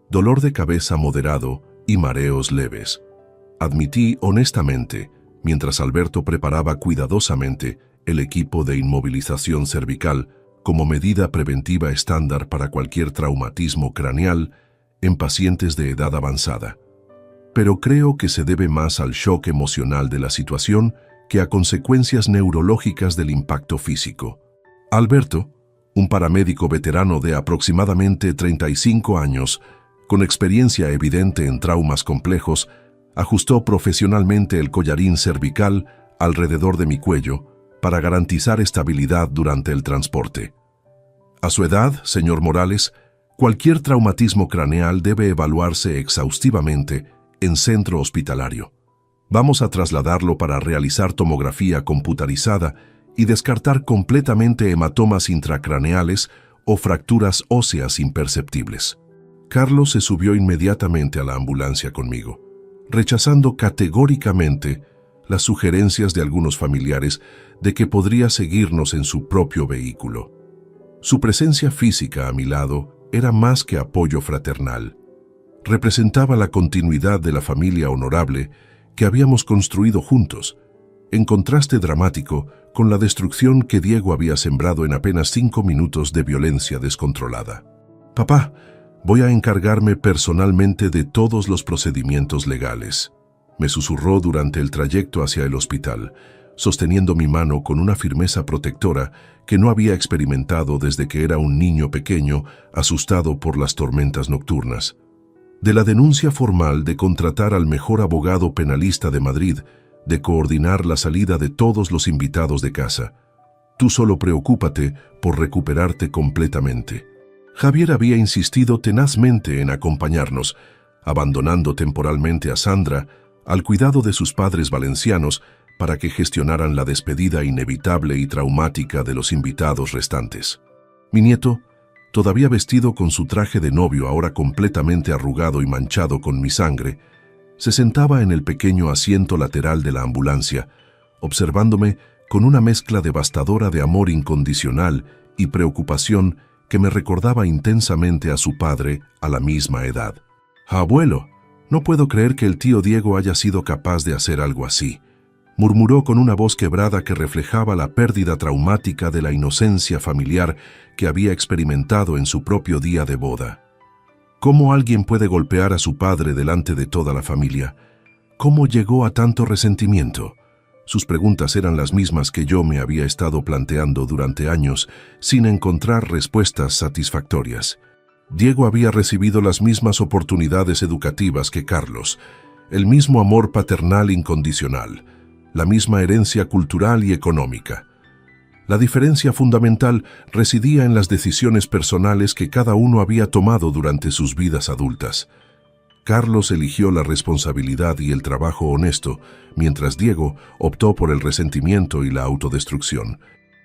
dolor de cabeza moderado y mareos leves. Admití honestamente, mientras Alberto preparaba cuidadosamente el equipo de inmovilización cervical como medida preventiva estándar para cualquier traumatismo craneal en pacientes de edad avanzada. Pero creo que se debe más al shock emocional de la situación que a consecuencias neurológicas del impacto físico. Alberto, un paramédico veterano de aproximadamente 35 años, con experiencia evidente en traumas complejos, ajustó profesionalmente el collarín cervical alrededor de mi cuello para garantizar estabilidad durante el transporte. A su edad, señor Morales, cualquier traumatismo craneal debe evaluarse exhaustivamente en centro hospitalario. Vamos a trasladarlo para realizar tomografía computarizada y descartar completamente hematomas intracraneales o fracturas óseas imperceptibles. Carlos se subió inmediatamente a la ambulancia conmigo, rechazando categóricamente las sugerencias de algunos familiares de que podría seguirnos en su propio vehículo. Su presencia física a mi lado era más que apoyo fraternal. Representaba la continuidad de la familia honorable que habíamos construido juntos, en contraste dramático con la destrucción que Diego había sembrado en apenas 5 minutos de violencia descontrolada. «Papá, voy a encargarme personalmente de todos los procedimientos legales», me susurró durante el trayecto hacia el hospital, sosteniendo mi mano con una firmeza protectora que no había experimentado desde que era un niño pequeño asustado por las tormentas nocturnas. De la denuncia formal de contratar al mejor abogado penalista de Madrid, de coordinar la salida de todos los invitados de casa. Tú solo preocúpate por recuperarte completamente. Javier había insistido tenazmente en acompañarnos, abandonando temporalmente a Sandra al cuidado de sus padres valencianos para que gestionaran la despedida inevitable y traumática de los invitados restantes. Mi nieto, todavía vestido con su traje de novio ahora completamente arrugado y manchado con mi sangre, se sentaba en el pequeño asiento lateral de la ambulancia, observándome con una mezcla devastadora de amor incondicional y preocupación que me recordaba intensamente a su padre a la misma edad. «Abuelo, no puedo creer que el tío Diego haya sido capaz de hacer algo así», murmuró con una voz quebrada que reflejaba la pérdida traumática de la inocencia familiar que había experimentado en su propio día de boda. ¿Cómo alguien puede golpear a su padre delante de toda la familia? ¿Cómo llegó a tanto resentimiento? Sus preguntas eran las mismas que yo me había estado planteando durante años, sin encontrar respuestas satisfactorias. Diego había recibido las mismas oportunidades educativas que Carlos, el mismo amor paternal incondicional, la misma herencia cultural y económica. La diferencia fundamental residía en las decisiones personales que cada uno había tomado durante sus vidas adultas. Carlos eligió la responsabilidad y el trabajo honesto, mientras Diego optó por el resentimiento y la autodestrucción.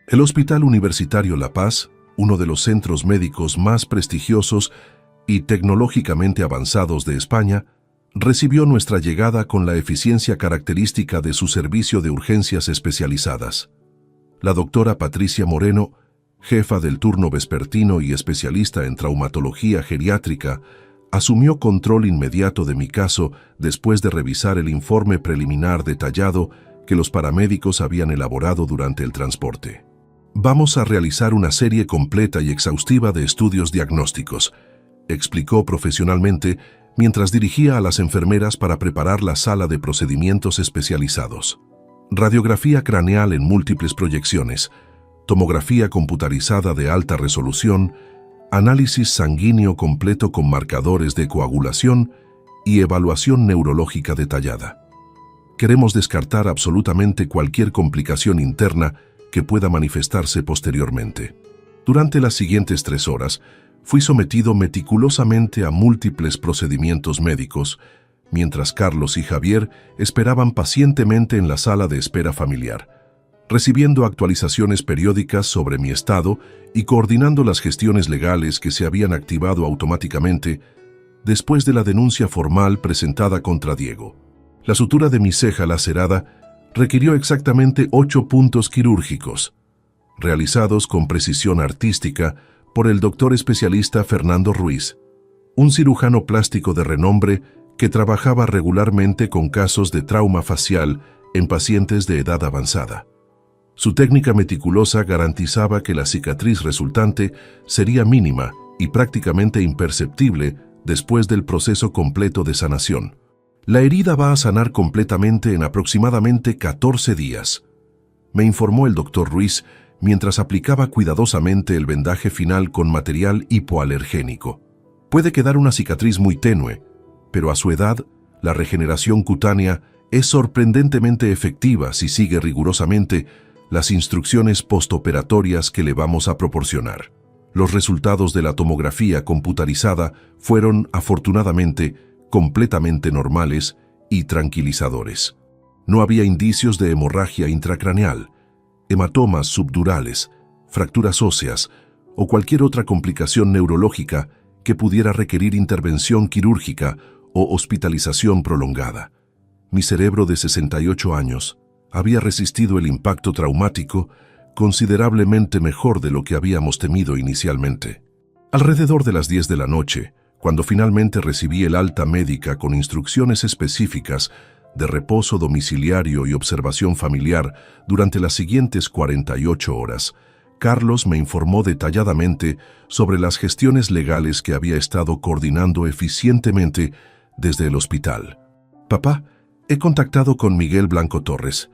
El Hospital Universitario La Paz, uno de los centros médicos más prestigiosos y tecnológicamente avanzados de España, recibió nuestra llegada con la eficiencia característica de su servicio de urgencias especializadas. La doctora Patricia Moreno, jefa del turno vespertino y especialista en traumatología geriátrica, asumió control inmediato de mi caso después de revisar el informe preliminar detallado que los paramédicos habían elaborado durante el transporte. «Vamos a realizar una serie completa y exhaustiva de estudios diagnósticos», explicó profesionalmente mientras dirigía a las enfermeras para preparar la sala de procedimientos especializados. Radiografía craneal en múltiples proyecciones, tomografía computarizada de alta resolución, análisis sanguíneo completo con marcadores de coagulación y evaluación neurológica detallada. Queremos descartar absolutamente cualquier complicación interna que pueda manifestarse posteriormente. Durante las siguientes 3 horas, fui sometido meticulosamente a múltiples procedimientos médicos, mientras Carlos y Javier esperaban pacientemente en la sala de espera familiar, recibiendo actualizaciones periódicas sobre mi estado y coordinando las gestiones legales que se habían activado automáticamente después de la denuncia formal presentada contra Diego. La sutura de mi ceja lacerada requirió exactamente 8 puntos quirúrgicos, realizados con precisión artística por el doctor especialista Fernando Ruiz, un cirujano plástico de renombre que trabajaba regularmente con casos de trauma facial en pacientes de edad avanzada. Su técnica meticulosa garantizaba que la cicatriz resultante sería mínima y prácticamente imperceptible después del proceso completo de sanación. La herida va a sanar completamente en aproximadamente 14 días, me informó el doctor Ruiz mientras aplicaba cuidadosamente el vendaje final con material hipoalergénico. Puede quedar una cicatriz muy tenue, pero a su edad, la regeneración cutánea es sorprendentemente efectiva si sigue rigurosamente las instrucciones postoperatorias que le vamos a proporcionar. Los resultados de la tomografía computarizada fueron, afortunadamente, completamente normales y tranquilizadores. No había indicios de hemorragia intracraneal, hematomas subdurales, fracturas óseas o cualquier otra complicación neurológica que pudiera requerir intervención quirúrgica o hospitalización prolongada. Mi cerebro de 68 años había resistido el impacto traumático considerablemente mejor de lo que habíamos temido inicialmente. Alrededor de las 10 de la noche, cuando finalmente recibí el alta médica con instrucciones específicas de reposo domiciliario y observación familiar durante las siguientes 48 horas, Carlos me informó detalladamente sobre las gestiones legales que había estado coordinando eficientemente desde el hospital. «Papá, he contactado con Miguel Blanco Torres,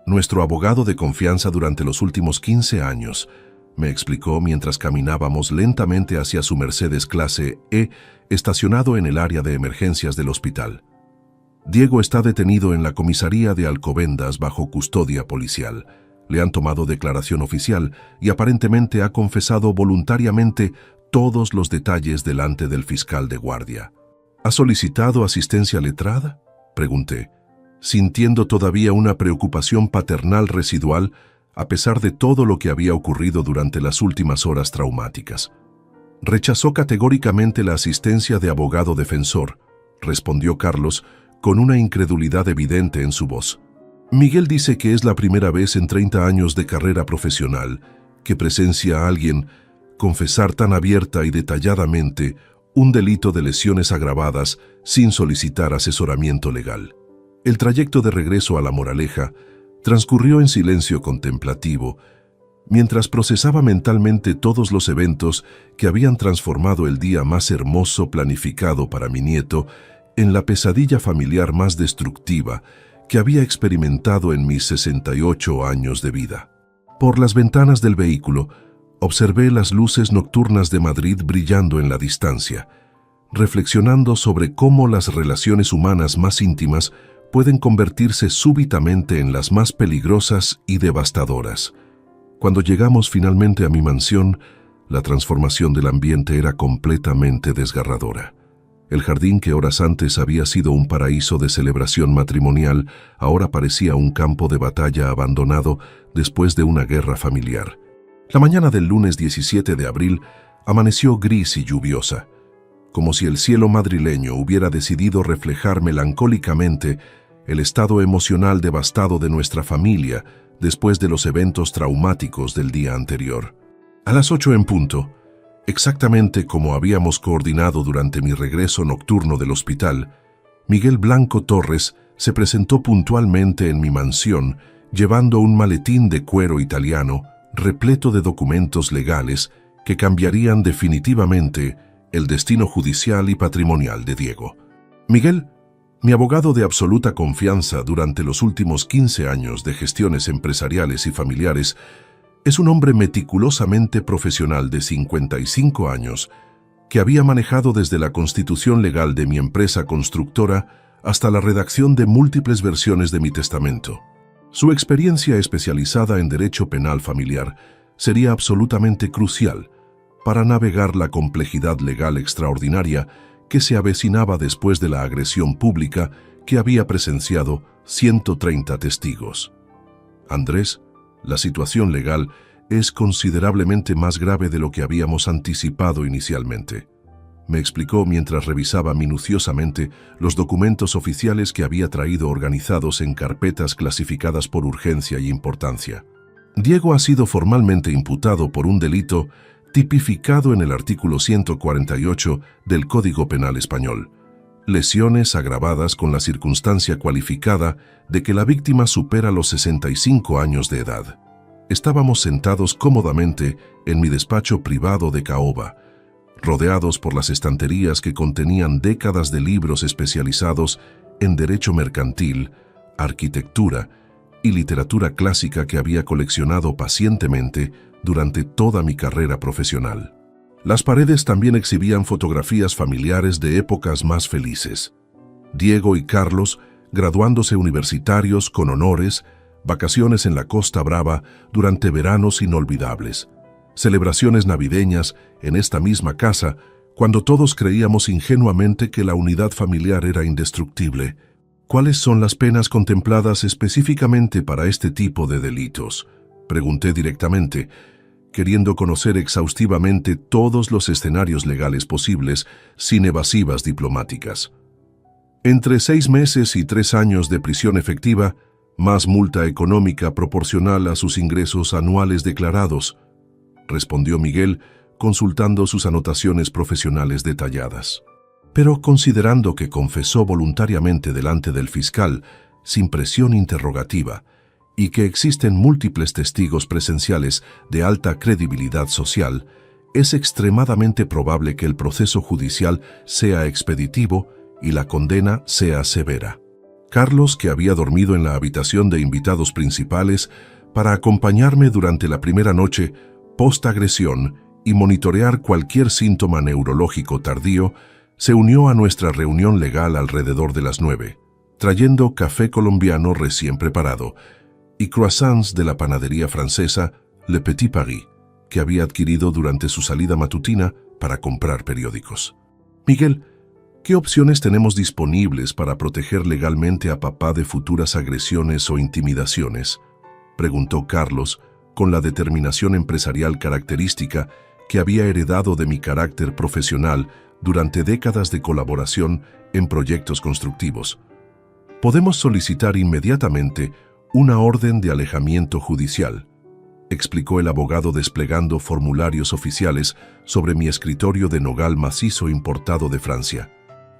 nuestro abogado de confianza durante los últimos 15 años», me explicó mientras caminábamos lentamente hacia su Mercedes clase E, estacionado en el área de emergencias del hospital. «Diego está detenido en la comisaría de Alcobendas bajo custodia policial. Le han tomado declaración oficial y aparentemente ha confesado voluntariamente todos los detalles delante del fiscal de guardia». «¿Ha solicitado asistencia letrada?», pregunté, sintiendo todavía una preocupación paternal residual a pesar de todo lo que había ocurrido durante las últimas horas traumáticas. «Rechazó categóricamente la asistencia de abogado defensor», respondió Carlos con una incredulidad evidente en su voz. «Miguel dice que es la primera vez en 30 años de carrera profesional que presencia a alguien confesar tan abierta y detalladamente un delito de lesiones agravadas sin solicitar asesoramiento legal». El trayecto de regreso a La Moraleja transcurrió en silencio contemplativo, mientras procesaba mentalmente todos los eventos que habían transformado el día más hermoso planificado para mi nieto en la pesadilla familiar más destructiva que había experimentado en mis 68 años de vida. Por las ventanas del vehículo, observé las luces nocturnas de Madrid brillando en la distancia, reflexionando sobre cómo las relaciones humanas más íntimas pueden convertirse súbitamente en las más peligrosas y devastadoras. Cuando llegamos finalmente a mi mansión, la transformación del ambiente era completamente desgarradora. El jardín que horas antes había sido un paraíso de celebración matrimonial, ahora parecía un campo de batalla abandonado después de una guerra familiar. La mañana del lunes 17 de abril amaneció gris y lluviosa, como si el cielo madrileño hubiera decidido reflejar melancólicamente el estado emocional devastado de nuestra familia después de los eventos traumáticos del día anterior. A las 8 en punto, exactamente como habíamos coordinado durante mi regreso nocturno del hospital, Miguel Blanco Torres se presentó puntualmente en mi mansión llevando un maletín de cuero italiano repleto de documentos legales que cambiarían definitivamente el destino judicial y patrimonial de Diego. Miguel, mi abogado de absoluta confianza durante los últimos 15 años de gestiones empresariales y familiares, es un hombre meticulosamente profesional de 55 años que había manejado desde la constitución legal de mi empresa constructora hasta la redacción de múltiples versiones de mi testamento. Su experiencia especializada en derecho penal familiar sería absolutamente crucial para navegar la complejidad legal extraordinaria que se avecinaba después de la agresión pública que había presenciado 130 testigos. «Andrés, la situación legal es considerablemente más grave de lo que habíamos anticipado inicialmente», me explicó mientras revisaba minuciosamente los documentos oficiales que había traído organizados en carpetas clasificadas por urgencia y importancia. «Diego ha sido formalmente imputado por un delito tipificado en el artículo 148 del Código Penal Español, lesiones agravadas con la circunstancia cualificada de que la víctima supera los 65 años de edad». Estábamos sentados cómodamente en mi despacho privado de caoba, rodeados por las estanterías que contenían décadas de libros especializados en derecho mercantil, arquitectura y literatura clásica que había coleccionado pacientemente durante toda mi carrera profesional. Las paredes también exhibían fotografías familiares de épocas más felices. Diego y Carlos graduándose universitarios con honores, vacaciones en la Costa Brava durante veranos inolvidables, celebraciones navideñas en esta misma casa cuando todos creíamos ingenuamente que la unidad familiar era indestructible. ¿Cuáles son las penas contempladas específicamente para este tipo de delitos?, pregunté directamente, queriendo conocer exhaustivamente todos los escenarios legales posibles sin evasivas diplomáticas. Entre 6 meses y 3 años de prisión efectiva, más multa económica proporcional a sus ingresos anuales declarados, respondió Miguel, consultando sus anotaciones profesionales detalladas. Pero considerando que confesó voluntariamente delante del fiscal, sin presión interrogativa, y que existen múltiples testigos presenciales de alta credibilidad social, es extremadamente probable que el proceso judicial sea expeditivo y la condena sea severa. Carlos, que había dormido en la habitación de invitados principales para acompañarme durante la primera noche post-agresión y monitorear cualquier síntoma neurológico tardío, se unió a nuestra reunión legal alrededor de las 9, trayendo café colombiano recién preparado y croissants de la panadería francesa Le Petit Paris, que había adquirido durante su salida matutina para comprar periódicos. Miguel, ¿qué opciones tenemos disponibles para proteger legalmente a papá de futuras agresiones o intimidaciones?, preguntó Carlos, con la determinación empresarial característica que había heredado de mi carácter profesional durante décadas de colaboración en proyectos constructivos. Podemos solicitar inmediatamente una orden de alejamiento judicial, explicó el abogado desplegando formularios oficiales sobre mi escritorio de nogal macizo importado de Francia.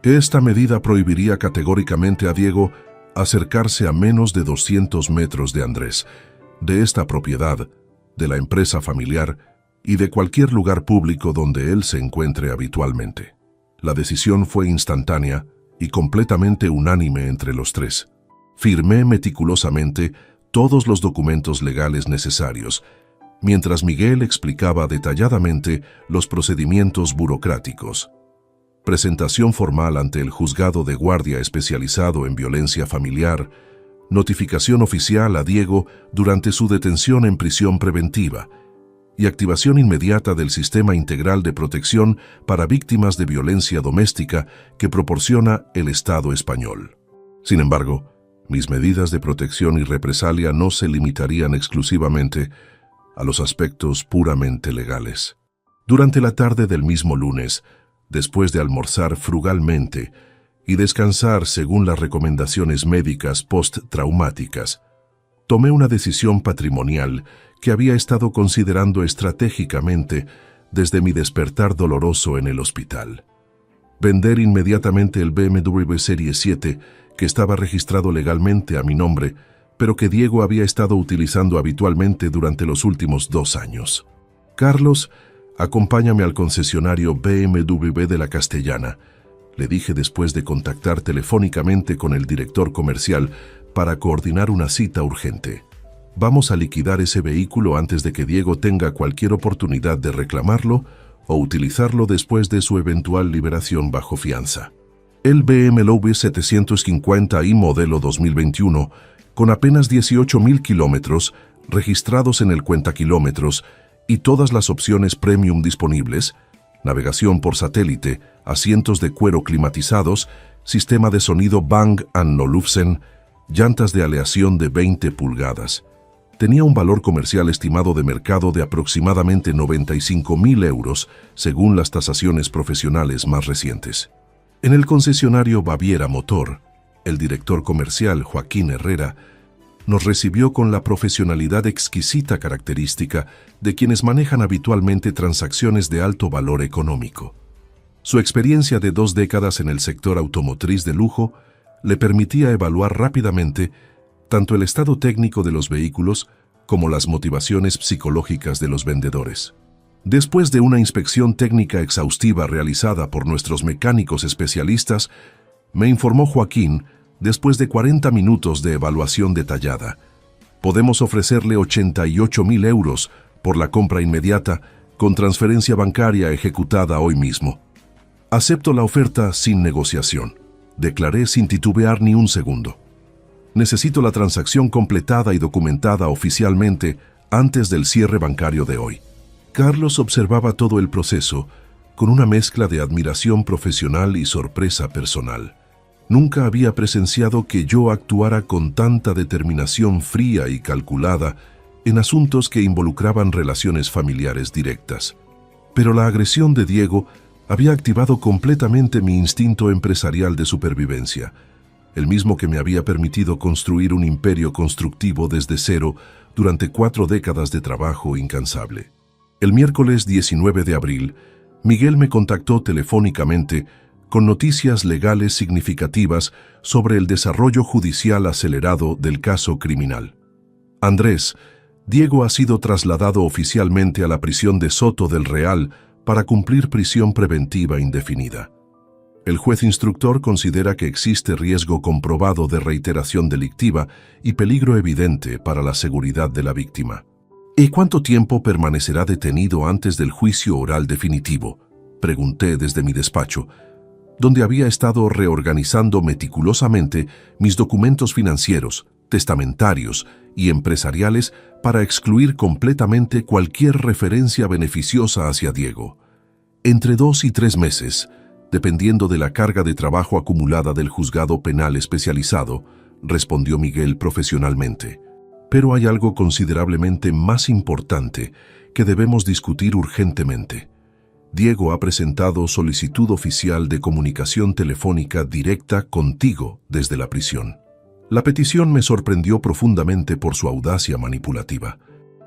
Esta medida prohibiría categóricamente a Diego acercarse a menos de 200 metros de Andrés, de esta propiedad, de la empresa familiar y de cualquier lugar público donde él se encuentre habitualmente. La decisión fue instantánea y completamente unánime entre los tres. Firmé meticulosamente todos los documentos legales necesarios, mientras Miguel explicaba detalladamente los procedimientos burocráticos. Presentación formal ante el juzgado de guardia especializado en violencia familiar, notificación oficial a Diego durante su detención en prisión preventiva y activación inmediata del Sistema Integral de Protección para Víctimas de Violencia Doméstica que proporciona el Estado español. Sin embargo, mis medidas de protección y represalia no se limitarían exclusivamente a los aspectos puramente legales. Durante la tarde del mismo lunes, después de almorzar frugalmente y descansar según las recomendaciones médicas post-traumáticas, tomé una decisión patrimonial que había estado considerando estratégicamente desde mi despertar doloroso en el hospital. Vender inmediatamente el BMW Serie 7, que estaba registrado legalmente a mi nombre, pero que Diego había estado utilizando habitualmente durante los últimos 2 años. Carlos, acompáñame al concesionario BMW de la Castellana, le dije después de contactar telefónicamente con el director comercial para coordinar una cita urgente. Vamos a liquidar ese vehículo antes de que Diego tenga cualquier oportunidad de reclamarlo o utilizarlo después de su eventual liberación bajo fianza. El BMW 750i modelo 2021, con apenas 18.000 kilómetros registrados en el cuentakilómetros y todas las opciones premium disponibles, navegación por satélite, asientos de cuero climatizados, sistema de sonido Bang & Olufsen, llantas de aleación de 20 pulgadas. Tenía un valor comercial estimado de mercado de aproximadamente 95.000 euros, según las tasaciones profesionales más recientes. En el concesionario Baviera Motor, el director comercial Joaquín Herrera nos recibió con la profesionalidad exquisita característica de quienes manejan habitualmente transacciones de alto valor económico. Su experiencia de 2 décadas en el sector automotriz de lujo le permitía evaluar rápidamente tanto el estado técnico de los vehículos como las motivaciones psicológicas de los vendedores. Después de una inspección técnica exhaustiva realizada por nuestros mecánicos especialistas, me informó Joaquín, después de 40 minutos de evaluación detallada, Podemos ofrecerle 88.000 euros por la compra inmediata con transferencia bancaria ejecutada hoy mismo. Acepto la oferta sin negociación, declaré sin titubear ni un segundo. Necesito la transacción completada y documentada oficialmente antes del cierre bancario de hoy. Carlos observaba todo el proceso con una mezcla de admiración profesional y sorpresa personal. Nunca había presenciado que yo actuara con tanta determinación fría y calculada en asuntos que involucraban relaciones familiares directas. Pero la agresión de Diego había activado completamente mi instinto empresarial de supervivencia, el mismo que me había permitido construir un imperio constructivo desde cero durante 4 décadas de trabajo incansable. El miércoles 19 de abril, Miguel me contactó telefónicamente con noticias legales significativas sobre el desarrollo judicial acelerado del caso criminal. Andrés, Diego ha sido trasladado oficialmente a la prisión de Soto del Real para cumplir prisión preventiva indefinida. El juez instructor considera que existe riesgo comprobado de reiteración delictiva y peligro evidente para la seguridad de la víctima. ¿Y cuánto tiempo permanecerá detenido antes del juicio oral definitivo?, pregunté desde mi despacho, donde había estado reorganizando meticulosamente mis documentos financieros, testamentarios y empresariales para excluir completamente cualquier referencia beneficiosa hacia Diego. Entre 2 y 3 meses, dependiendo de la carga de trabajo acumulada del juzgado penal especializado, respondió Miguel profesionalmente. Pero hay algo considerablemente más importante que debemos discutir urgentemente. Diego ha presentado solicitud oficial de comunicación telefónica directa contigo desde la prisión. La petición me sorprendió profundamente por su audacia manipulativa.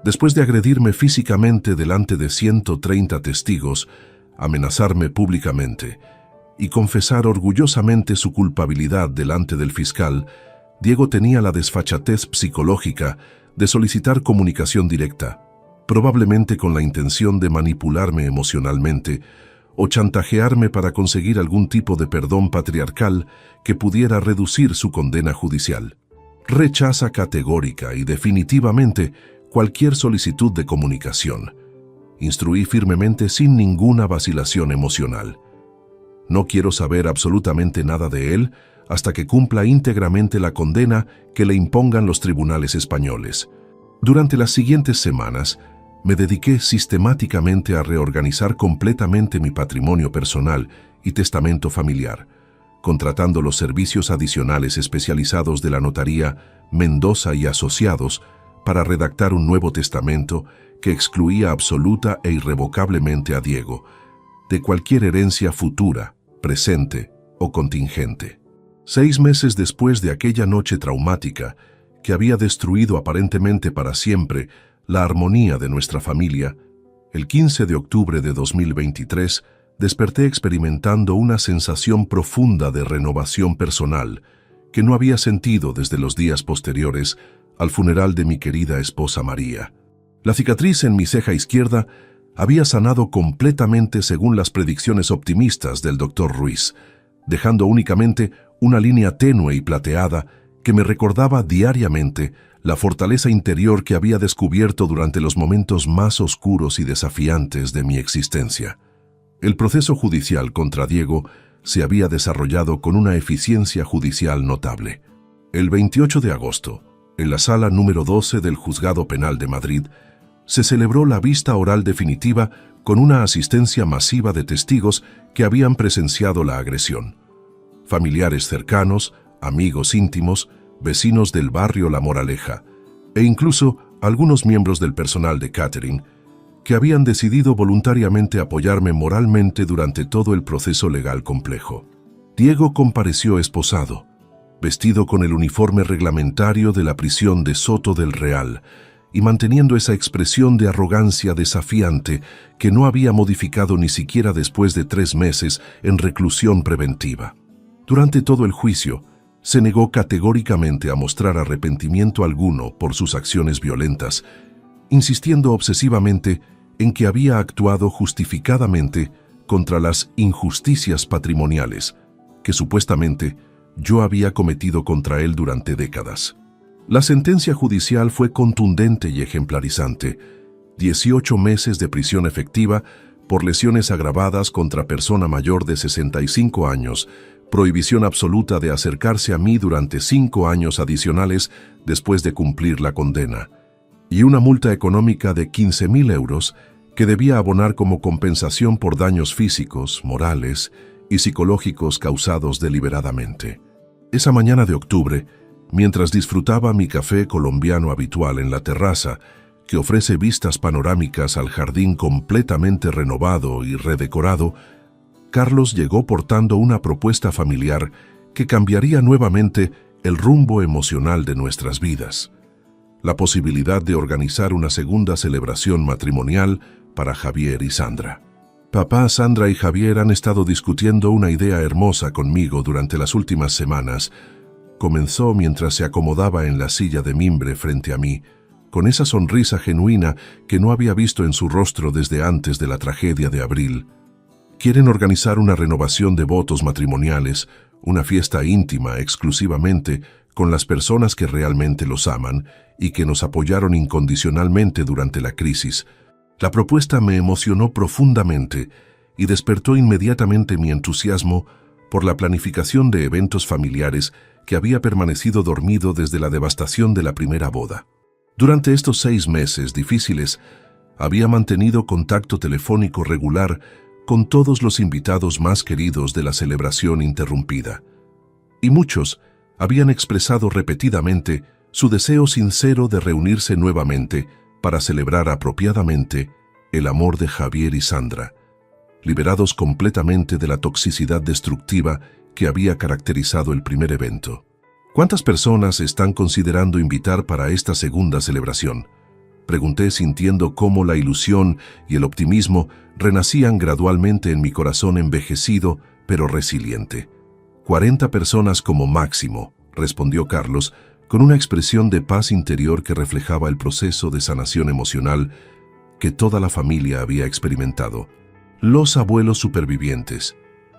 Después de agredirme físicamente delante de 130 testigos, amenazarme públicamente y confesar orgullosamente su culpabilidad delante del fiscal, Diego tenía la desfachatez psicológica de solicitar comunicación directa, probablemente con la intención de manipularme emocionalmente o chantajearme para conseguir algún tipo de perdón patriarcal que pudiera reducir su condena judicial. Rechaza categórica y definitivamente cualquier solicitud de comunicación. Instruí firmemente sin ninguna vacilación emocional. No quiero saber absolutamente nada de él hasta que cumpla íntegramente la condena que le impongan los tribunales españoles. Durante las siguientes semanas, me dediqué sistemáticamente a reorganizar completamente mi patrimonio personal y testamento familiar, contratando los servicios adicionales especializados de la notaría Mendoza y Asociados para redactar un nuevo testamento que excluía absoluta e irrevocablemente a Diego de cualquier herencia futura, presente o contingente. 6 meses después de aquella noche traumática que había destruido aparentemente para siempre la armonía de nuestra familia, el 15 de octubre de 2023 desperté experimentando una sensación profunda de renovación personal que no había sentido desde los días posteriores al funeral de mi querida esposa María. La cicatriz en mi ceja izquierda había sanado completamente según las predicciones optimistas del Dr. Ruiz, dejando únicamente una línea tenue y plateada que me recordaba diariamente la fortaleza interior que había descubierto durante los momentos más oscuros y desafiantes de mi existencia. El proceso judicial contra Diego se había desarrollado con una eficiencia judicial notable. El 28 de agosto, en la sala número 12 del Juzgado Penal de Madrid, se celebró la vista oral definitiva con una asistencia masiva de testigos que habían presenciado la agresión. Familiares cercanos, amigos íntimos, vecinos del barrio La Moraleja, e incluso algunos miembros del personal de catering, que habían decidido voluntariamente apoyarme moralmente durante todo el proceso legal complejo. Diego compareció esposado, vestido con el uniforme reglamentario de la prisión de Soto del Real, y manteniendo esa expresión de arrogancia desafiante que no había modificado ni siquiera después de 3 meses en reclusión preventiva. Durante todo el juicio, se negó categóricamente a mostrar arrepentimiento alguno por sus acciones violentas, insistiendo obsesivamente en que había actuado justificadamente contra las injusticias patrimoniales que supuestamente yo había cometido contra él durante décadas. La sentencia judicial fue contundente y ejemplarizante: 18 meses de prisión efectiva por lesiones agravadas contra persona mayor de 65 años, prohibición absoluta de acercarse a mí durante 5 años adicionales después de cumplir la condena, y una multa económica de 15.000 euros que debía abonar como compensación por daños físicos, morales y psicológicos causados deliberadamente. Esa mañana de octubre, mientras disfrutaba mi café colombiano habitual en la terraza, que ofrece vistas panorámicas al jardín completamente renovado y redecorado, Carlos llegó portando una propuesta familiar que cambiaría nuevamente el rumbo emocional de nuestras vidas: la posibilidad de organizar una segunda celebración matrimonial para Javier y Sandra. Papá, Sandra y Javier han estado discutiendo una idea hermosa conmigo durante las últimas semanas. Comenzó mientras se acomodaba en la silla de mimbre frente a mí, con esa sonrisa genuina que no había visto en su rostro desde antes de la tragedia de abril. Quieren organizar una renovación de votos matrimoniales, una fiesta íntima exclusivamente con las personas que realmente los aman y que nos apoyaron incondicionalmente durante la crisis. La propuesta me emocionó profundamente y despertó inmediatamente mi entusiasmo por la planificación de eventos familiares que había permanecido dormido desde la devastación de la primera boda. Durante estos 6 meses difíciles, había mantenido contacto telefónico regular con todos los invitados más queridos de la celebración interrumpida, y muchos habían expresado repetidamente su deseo sincero de reunirse nuevamente para celebrar apropiadamente el amor de Javier y Sandra, liberados completamente de la toxicidad destructiva que había caracterizado el primer evento. ¿Cuántas personas están considerando invitar para esta segunda celebración?, pregunté, sintiendo cómo la ilusión y el optimismo renacían gradualmente en mi corazón envejecido pero resiliente. 40 personas como máximo, respondió Carlos, con una expresión de paz interior que reflejaba el proceso de sanación emocional que toda la familia había experimentado. Los abuelos supervivientes,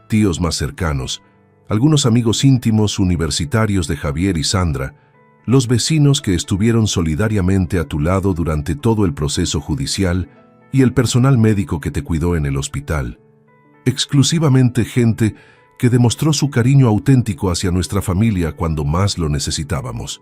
tíos más cercanos, algunos amigos íntimos universitarios de Javier y Sandra, los vecinos que estuvieron solidariamente a tu lado durante todo el proceso judicial y el personal médico que te cuidó en el hospital. Exclusivamente gente que demostró su cariño auténtico hacia nuestra familia cuando más lo necesitábamos.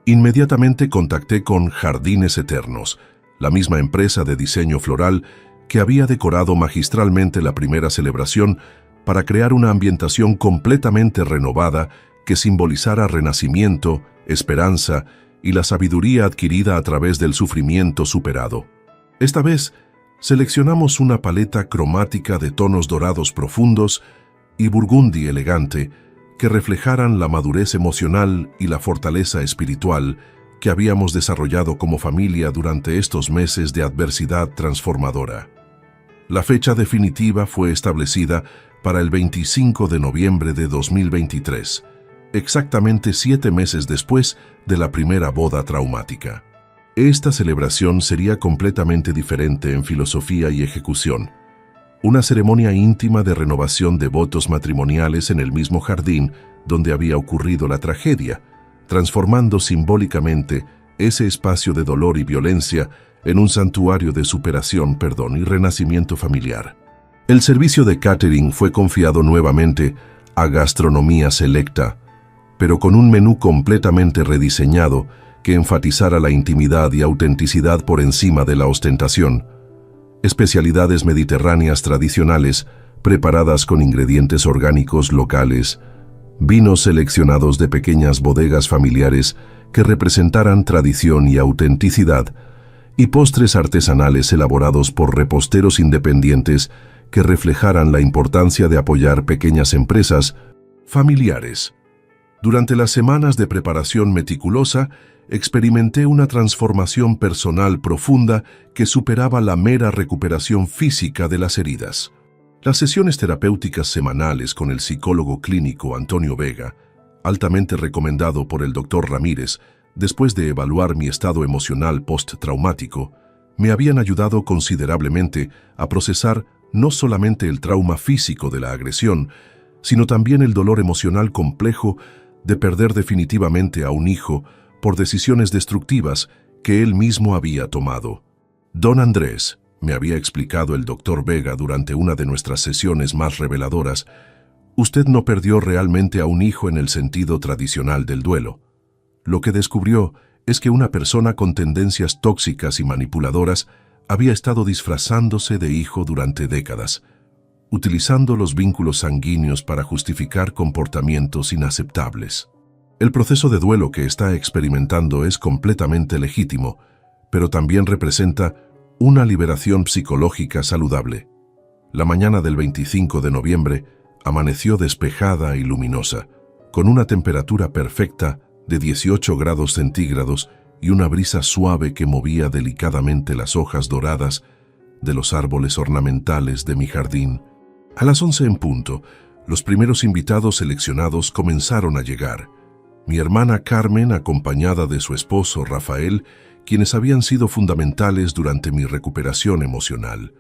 Inmediatamente contacté con Jardines Eternos, la misma empresa de diseño floral que había decorado magistralmente la primera celebración, para crear una ambientación completamente renovada que simbolizara renacimiento, esperanza y la sabiduría adquirida a través del sufrimiento superado. Esta vez, seleccionamos una paleta cromática de tonos dorados profundos y burgundy elegante que reflejaran la madurez emocional y la fortaleza espiritual que habíamos desarrollado como familia durante estos meses de adversidad transformadora. La fecha definitiva fue establecida para el 25 de noviembre de 2023, exactamente 7 meses después de la primera boda traumática. Esta celebración sería completamente diferente en filosofía y ejecución. Una ceremonia íntima de renovación de votos matrimoniales en el mismo jardín donde había ocurrido la tragedia, transformando simbólicamente ese espacio de dolor y violencia en un santuario de superación, perdón y renacimiento familiar. El servicio de catering fue confiado nuevamente a Gastronomía Selecta, pero con un menú completamente rediseñado que enfatizara la intimidad y autenticidad por encima de la ostentación. Especialidades mediterráneas tradicionales preparadas con ingredientes orgánicos locales, vinos seleccionados de pequeñas bodegas familiares que representaran tradición y autenticidad, y postres artesanales elaborados por reposteros independientes que reflejaran la importancia de apoyar pequeñas empresas familiares. Durante las semanas de preparación meticulosa, experimenté una transformación personal profunda que superaba la mera recuperación física de las heridas. Las sesiones terapéuticas semanales con el psicólogo clínico Antonio Vega, altamente recomendado por el Dr. Ramírez, después de evaluar mi estado emocional post-traumático, me habían ayudado considerablemente a procesar no solamente el trauma físico de la agresión, sino también el dolor emocional complejo de perder definitivamente a un hijo por decisiones destructivas que él mismo había tomado. Don Andrés, me había explicado el doctor Vega durante una de nuestras sesiones más reveladoras, usted no perdió realmente a un hijo en el sentido tradicional del duelo. Lo que descubrió es que una persona con tendencias tóxicas y manipuladoras había estado disfrazándose de hijo durante décadas, utilizando los vínculos sanguíneos para justificar comportamientos inaceptables. El proceso de duelo que está experimentando es completamente legítimo, pero también representa una liberación psicológica saludable. La mañana del 25 de noviembre amaneció despejada y luminosa, con una temperatura perfecta de 18 grados centígrados y una brisa suave que movía delicadamente las hojas doradas de los árboles ornamentales de mi jardín. A las 11 en punto, los primeros invitados seleccionados comenzaron a llegar. Mi hermana Carmen, acompañada de su esposo Rafael, quienes habían sido fundamentales durante mi recuperación emocional.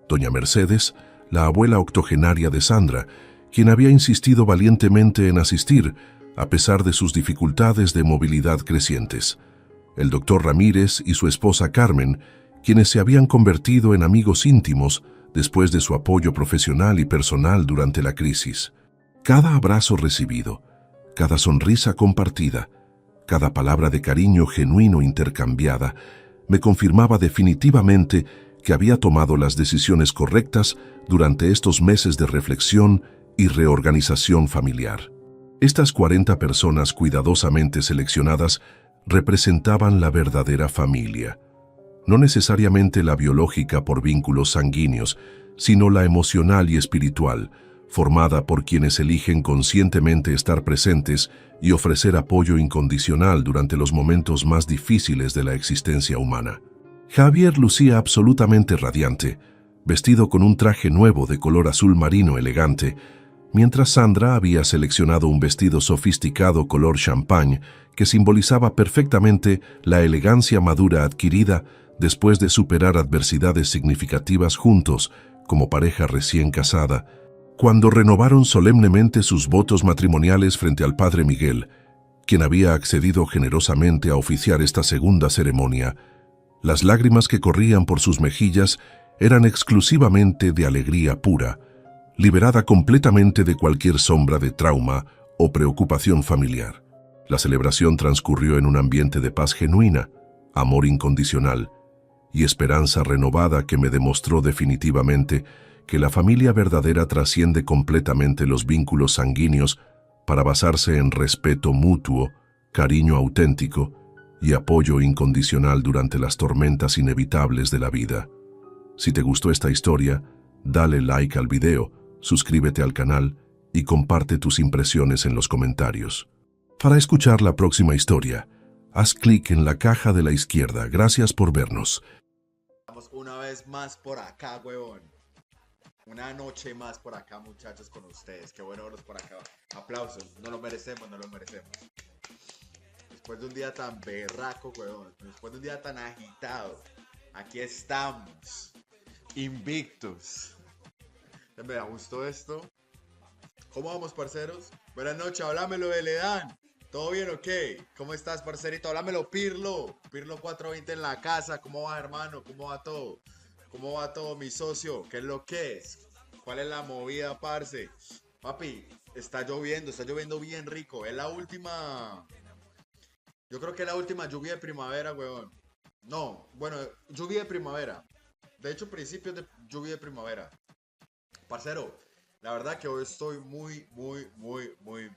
Doña Mercedes, la abuela octogenaria de Sandra, quien había insistido valientemente en asistir, a pesar de sus dificultades de movilidad crecientes. El doctor Ramírez y su esposa Carmen, quienes se habían convertido en amigos íntimos después de su apoyo profesional y personal durante la crisis. Cada abrazo recibido, cada sonrisa compartida, cada palabra de cariño genuino intercambiada, me confirmaba definitivamente que había tomado las decisiones correctas durante estos meses de reflexión y reorganización familiar. Estas 40 personas cuidadosamente seleccionadas representaban la verdadera familia. No necesariamente la biológica por vínculos sanguíneos, sino la emocional y espiritual, formada por quienes eligen conscientemente estar presentes y ofrecer apoyo incondicional durante los momentos más difíciles de la existencia humana. Javier lucía absolutamente radiante, vestido con un traje nuevo de color azul marino elegante, mientras Sandra había seleccionado un vestido sofisticado color champagne que simbolizaba perfectamente la elegancia madura adquirida después de superar adversidades significativas juntos como pareja recién casada, cuando renovaron solemnemente sus votos matrimoniales frente al padre Miguel, quien había accedido generosamente a oficiar esta segunda ceremonia. Las lágrimas que corrían por sus mejillas eran exclusivamente de alegría pura, liberada completamente de cualquier sombra de trauma o preocupación familiar. La celebración transcurrió en un ambiente de paz genuina, amor incondicional y esperanza renovada que me demostró definitivamente que la familia verdadera trasciende completamente los vínculos sanguíneos para basarse en respeto mutuo, cariño auténtico y apoyo incondicional durante las tormentas inevitables de la vida. Si te gustó esta historia, dale like al video, suscríbete al canal y comparte tus impresiones en los comentarios. Para escuchar la próxima historia, haz clic en la caja de la izquierda. Gracias por vernos. Estamos una vez más por acá, huevón. Una noche más por acá, muchachos, con ustedes. Qué bueno verlos por acá. Aplausos. No lo merecemos, no lo merecemos. Después de un día tan berraco, huevón. Después de un día tan agitado. Aquí estamos. Invictos. Me gustó esto. ¿Cómo vamos, parceros? Buenas noches, háblamelo de Ledán. ¿Todo bien o qué? ¿Cómo estás, parcerito? Háblamelo, Pirlo. Pirlo 420 en la casa. ¿Cómo va, hermano? ¿Cómo va todo? ¿Cómo va todo, mi socio? ¿Qué es lo que es? ¿Cuál es la movida, parce? Papi, está lloviendo bien rico. Es la última... Yo creo que es la última lluvia de primavera, weón. No, bueno, lluvia de primavera. De hecho, principios de lluvia de primavera. Parcero, la verdad que hoy estoy muy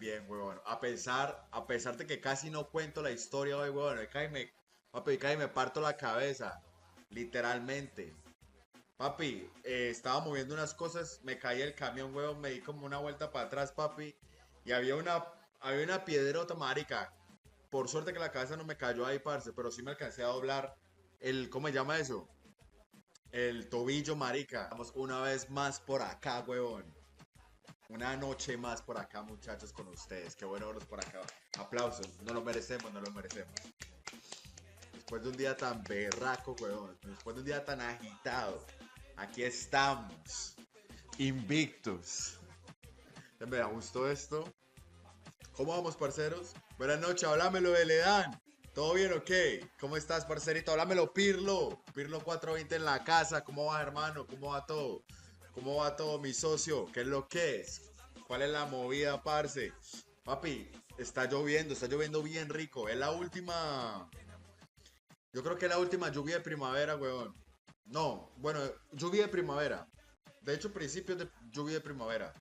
bien, weón. A pesar de que casi no cuento la historia hoy, weón. Papi, me parto la cabeza. Literalmente. Papi, estaba moviendo unas cosas, me caí el camión, weón, me di como una vuelta para atrás, papi, y había una piedrota, marica. Por suerte que la cabeza no me cayó ahí, parce, pero sí me alcancé a doblar ¿cómo se llama eso? El tobillo, marica. Estamos una vez más por acá, weón. Una noche más por acá, muchachos, con ustedes. Qué bueno verlos por acá. Aplausos. No lo merecemos, no lo merecemos. Después de un día tan berraco, weón. Después de un día tan agitado. Aquí estamos. Invictos. Me gustó esto. ¿Cómo vamos, parceros? Buenas noches, háblamelo de Ledán. ¿Todo bien o qué? ¿Cómo estás, parcerito? Háblamelo, Pirlo. Pirlo 420 en la casa. ¿Cómo va, hermano? ¿Cómo va todo? ¿Cómo va todo, mi socio? ¿Qué es lo que es? ¿Cuál es la movida, parce? Papi, está lloviendo bien rico. Es la última. Yo creo que es la última lluvia de primavera, weón. No, bueno, lluvia de primavera. De hecho, principios de lluvia de primavera.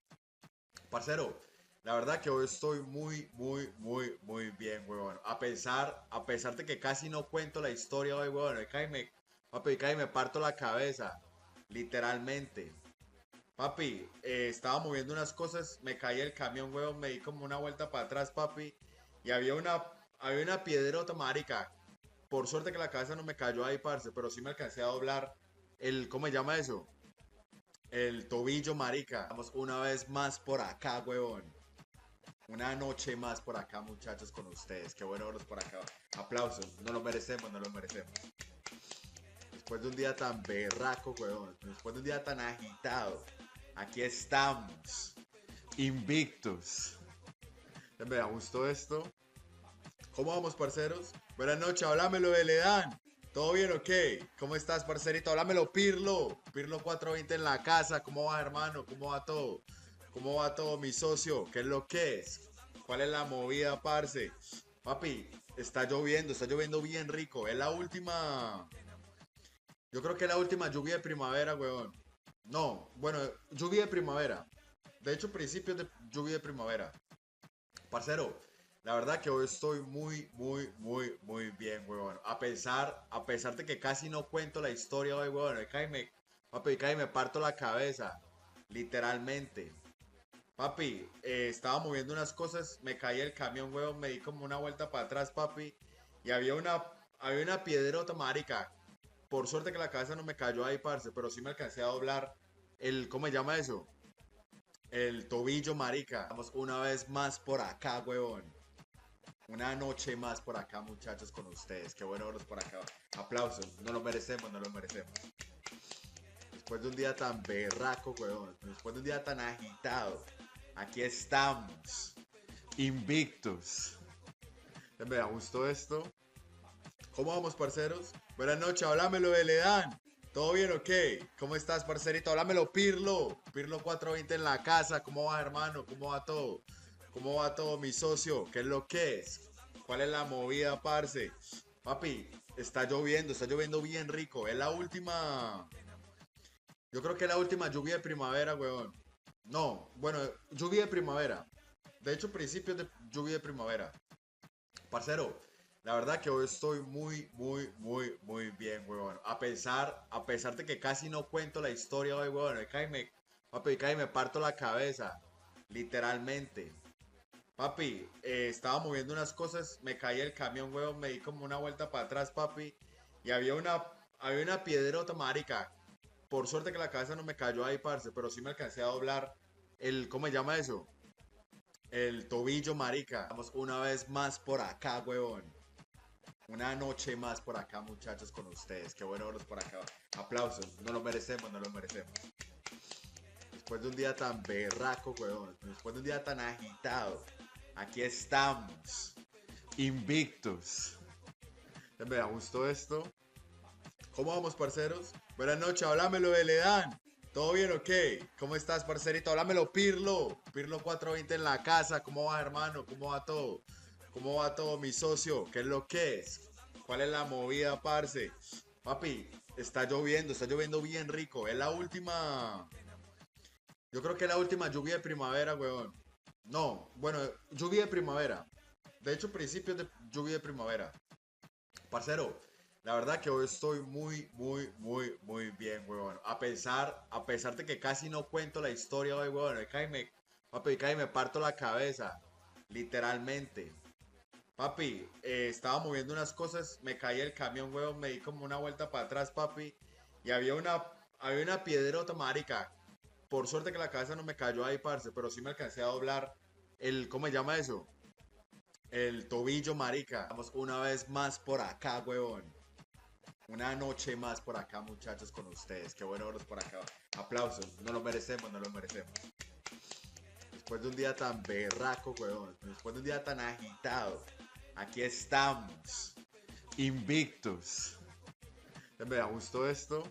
Parcero, la verdad que hoy estoy muy bien, huevón. A pesar de que casi no cuento la historia hoy, huevón. Papi, cae me parto la cabeza. Literalmente. Papi, estaba moviendo unas cosas, me caí el camión, huevón, me di como una vuelta para atrás, papi. Y había una piedrota, marica. Por suerte que la cabeza no me cayó ahí, parce, pero sí me alcancé a doblar ¿cómo se llama eso? El tobillo, marica. Vamos una vez más por acá, huevón. Una noche más por acá, muchachos, con ustedes. Qué bueno verlos por acá. Aplausos. No lo merecemos, no lo merecemos. Después de un día tan berraco, huevón. Después de un día tan agitado. Aquí estamos. Invictos. Me gustó esto. ¿Cómo vamos, parceros? Buenas noches, háblamelo de Ledán. ¿Todo bien o qué? ¿Cómo estás, parcerito? Háblamelo, Pirlo. Pirlo 420 en la casa. ¿Cómo va, hermano? ¿Cómo va todo? ¿Cómo va todo, mi socio? ¿Qué es lo que es? ¿Cuál es la movida, parce? Papi, está lloviendo bien rico. Es la última. Yo creo que es la última lluvia de primavera, weón. No, bueno, lluvia de primavera. De hecho, principios de lluvia de primavera. Parcero, la verdad que hoy estoy muy bien, weón. A pesar de que casi no cuento la historia hoy, weón. Papi, cae me parto la cabeza. Literalmente. Papi, estaba moviendo unas cosas, me caí el camión, weón, me di como una vuelta para atrás, papi. Y había una piedrota, marica. Por suerte que la cabeza no me cayó ahí, parce, pero sí me alcancé a doblar ¿cómo se llama eso? El tobillo, marica. Vamos una vez más por acá, weón. Una noche más por acá, muchachos, con ustedes. Qué bueno verlos por acá. Aplausos. No lo merecemos, no lo merecemos. Después de un día tan berraco, weón. Después de un día tan agitado. Aquí estamos. Invictos. Me gustó esto. ¿Cómo vamos, parceros? Buenas noches, háblamelo de Ledán. ¿Todo bien o qué? ¿Cómo estás, parcerito? Háblamelo, Pirlo. Pirlo 420 en la casa. ¿Cómo va, hermano? ¿Cómo va todo? ¿Cómo va todo, mi socio? ¿Qué es lo que es? ¿Cuál es la movida, parce? Papi, está lloviendo bien rico. Es la última. Yo creo que es la última lluvia de primavera, weón. No, bueno, lluvia de primavera. De hecho, principios de lluvia de primavera. Parcero, la verdad que hoy estoy muy bien, weón. A pesar de que casi no cuento la historia hoy, weón. Papi, cae me parto la cabeza. Literalmente. Papi, estaba moviendo unas cosas, me caí el camión, weón, me di como una vuelta para atrás, papi. Y había una piedrota, marica. Por suerte que la cabeza no me cayó ahí, parce, pero sí me alcancé a doblar ¿cómo se llama eso? El tobillo, marica. Vamos una vez más por acá, weón. Una noche más por acá, muchachos, con ustedes. Qué bueno verlos por acá. Aplausos. No lo merecemos, no lo merecemos. Después de un día tan berraco, weón. Después de un día tan agitado. Aquí estamos. Invictos. Me gustó esto. ¿Cómo vamos, parceros? Buenas noches, háblamelo de Ledán. ¿Todo bien o qué? ¿Cómo estás, parcerito? Háblamelo, Pirlo. Pirlo 420 en la casa. ¿Cómo va, hermano? ¿Cómo va todo? ¿Cómo va todo, mi socio? ¿Qué es lo que es? ¿Cuál es la movida, parce? Papi, está lloviendo bien rico. Es la última. Yo creo que es la última lluvia de primavera, weón. No, bueno, lluvia de primavera. De hecho, principios de lluvia de primavera. Parcero, la verdad que hoy estoy muy bien, weón. A pesar de que casi no cuento la historia hoy, weón. Papi, cae me parto la cabeza. Literalmente. Papi, estaba moviendo unas cosas, me caí el camión, weón, me di como una vuelta para atrás, papi. Y había una piedrota, marica. Por suerte que la cabeza no me cayó ahí, parce, pero sí me alcancé a doblar ¿cómo se llama eso? El tobillo, marica. Vamos una vez más por acá, weón. Una noche más por acá, muchachos, con ustedes. Qué bueno verlos por acá. Aplausos. No lo merecemos, no lo merecemos. Después de un día tan berraco, weón. Después de un día tan agitado. Aquí estamos. Invictus. Me gustó esto.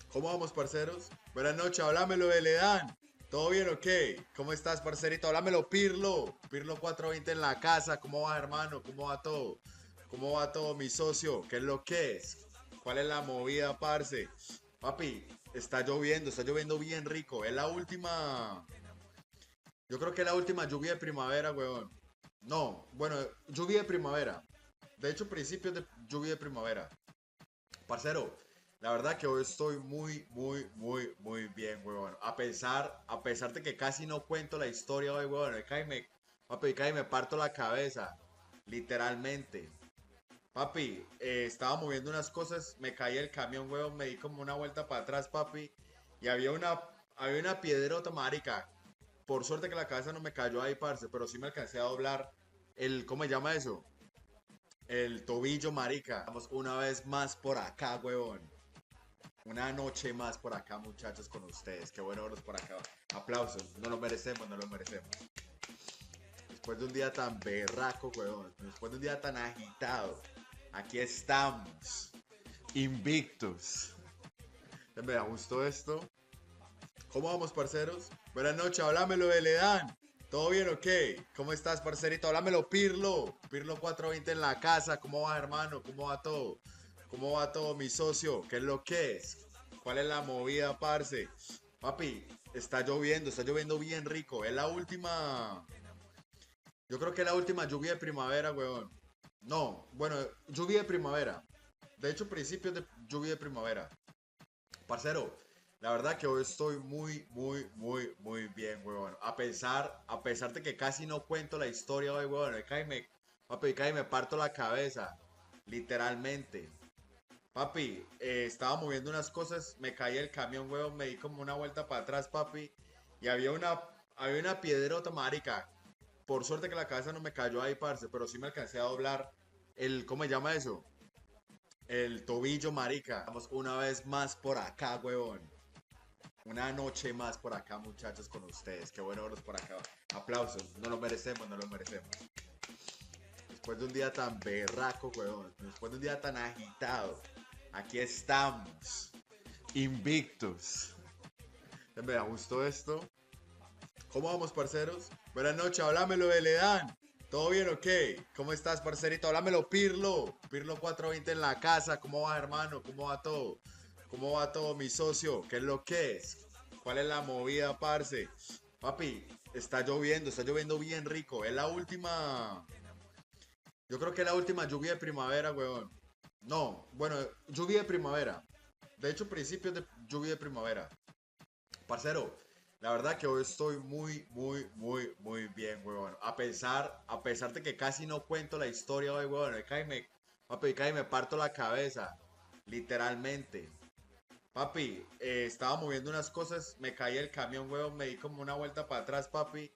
¿Cómo vamos, parceros? Buenas noches, háblamelo de Ledan. ¿Todo bien o qué? ¿Cómo estás, parcerito? Háblamelo, Pirlo. Pirlo 420 en la casa. ¿Cómo va, hermano? ¿Cómo va todo? ¿Cómo va todo, mi socio? ¿Qué es lo que es? ¿Cuál es la movida, parce? Papi, está lloviendo bien rico. Es la última. Yo creo que es la última lluvia de primavera, weón. No, bueno, lluvia de primavera. De hecho, principios de lluvia de primavera. Parcero, la verdad que hoy estoy muy bien, weón. A pesar de que casi no cuento la historia hoy, weón. Papi, cae me parto la cabeza. Literalmente. Papi, estaba moviendo unas cosas, me caí el camión, weón, me di como una vuelta para atrás, papi. Y había una piedrota, marica. Por suerte que la cabeza no me cayó ahí, parce, pero sí me alcancé a doblar ¿cómo se llama eso? El tobillo, marica. Vamos una vez más por acá, huevón. Una noche más por acá, muchachos, con ustedes. Qué bueno verlos por acá. Aplausos. No lo merecemos, no lo merecemos. Después de un día tan berraco, huevón. Después de un día tan agitado. Aquí estamos. Invictus. Me gustó esto. ¿Cómo vamos, parceros? Buenas noches, háblamelo de Ledan. ¿Todo bien o qué? ¿Cómo estás, parcerito? Háblamelo, Pirlo. Pirlo 420 en la casa. ¿Cómo va, hermano? ¿Cómo va todo? ¿Cómo va todo, mi socio? ¿Qué es lo que es? ¿Cuál es la movida, parce? Papi, está lloviendo bien rico. Es la última. Yo creo que es la última lluvia de primavera, weón. No, bueno, lluvia de primavera. De hecho, principios de lluvia de primavera. Parcero, la verdad que hoy estoy muy bien, weón. A pesar de que casi no cuento la historia hoy, weón. Papi, cae me parto la cabeza. Literalmente. Papi, estaba moviendo unas cosas, me caí el camión, weón, me di como una vuelta para atrás, papi. Y había una piedrota, marica. Por suerte que la cabeza no me cayó ahí, parce, pero sí me alcancé a doblar ¿cómo se llama eso? El tobillo, marica. Vamos una vez más por acá, huevón. Una noche más por acá, muchachos, con ustedes. Qué bueno verlos por acá. Aplausos. No lo merecemos, no lo merecemos. Después de un día tan berraco, huevón. Después de un día tan agitado. Aquí estamos. Invictus. Me gustó esto. ¿Cómo vamos, parceros? Buenas noches, háblamelo de Ledan. ¿Todo bien o qué? ¿Cómo estás, parcerito? Háblamelo, Pirlo. Pirlo 420 en la casa. ¿Cómo va, hermano? ¿Cómo va todo? ¿Cómo va todo, mi socio? ¿Qué es lo que es? ¿Cuál es la movida, parce? Papi, está lloviendo bien rico. Es la última. Yo creo que es la última lluvia de primavera, weón. No, bueno, lluvia de primavera. De hecho, principios de lluvia de primavera. Parcero, la verdad que hoy estoy muy bien, weón. A pesar de que casi no cuento la historia hoy, weón. Papi, cae me parto la cabeza. Literalmente. Papi, estaba moviendo unas cosas, me caí el camión, weón, me di como una vuelta para atrás, papi.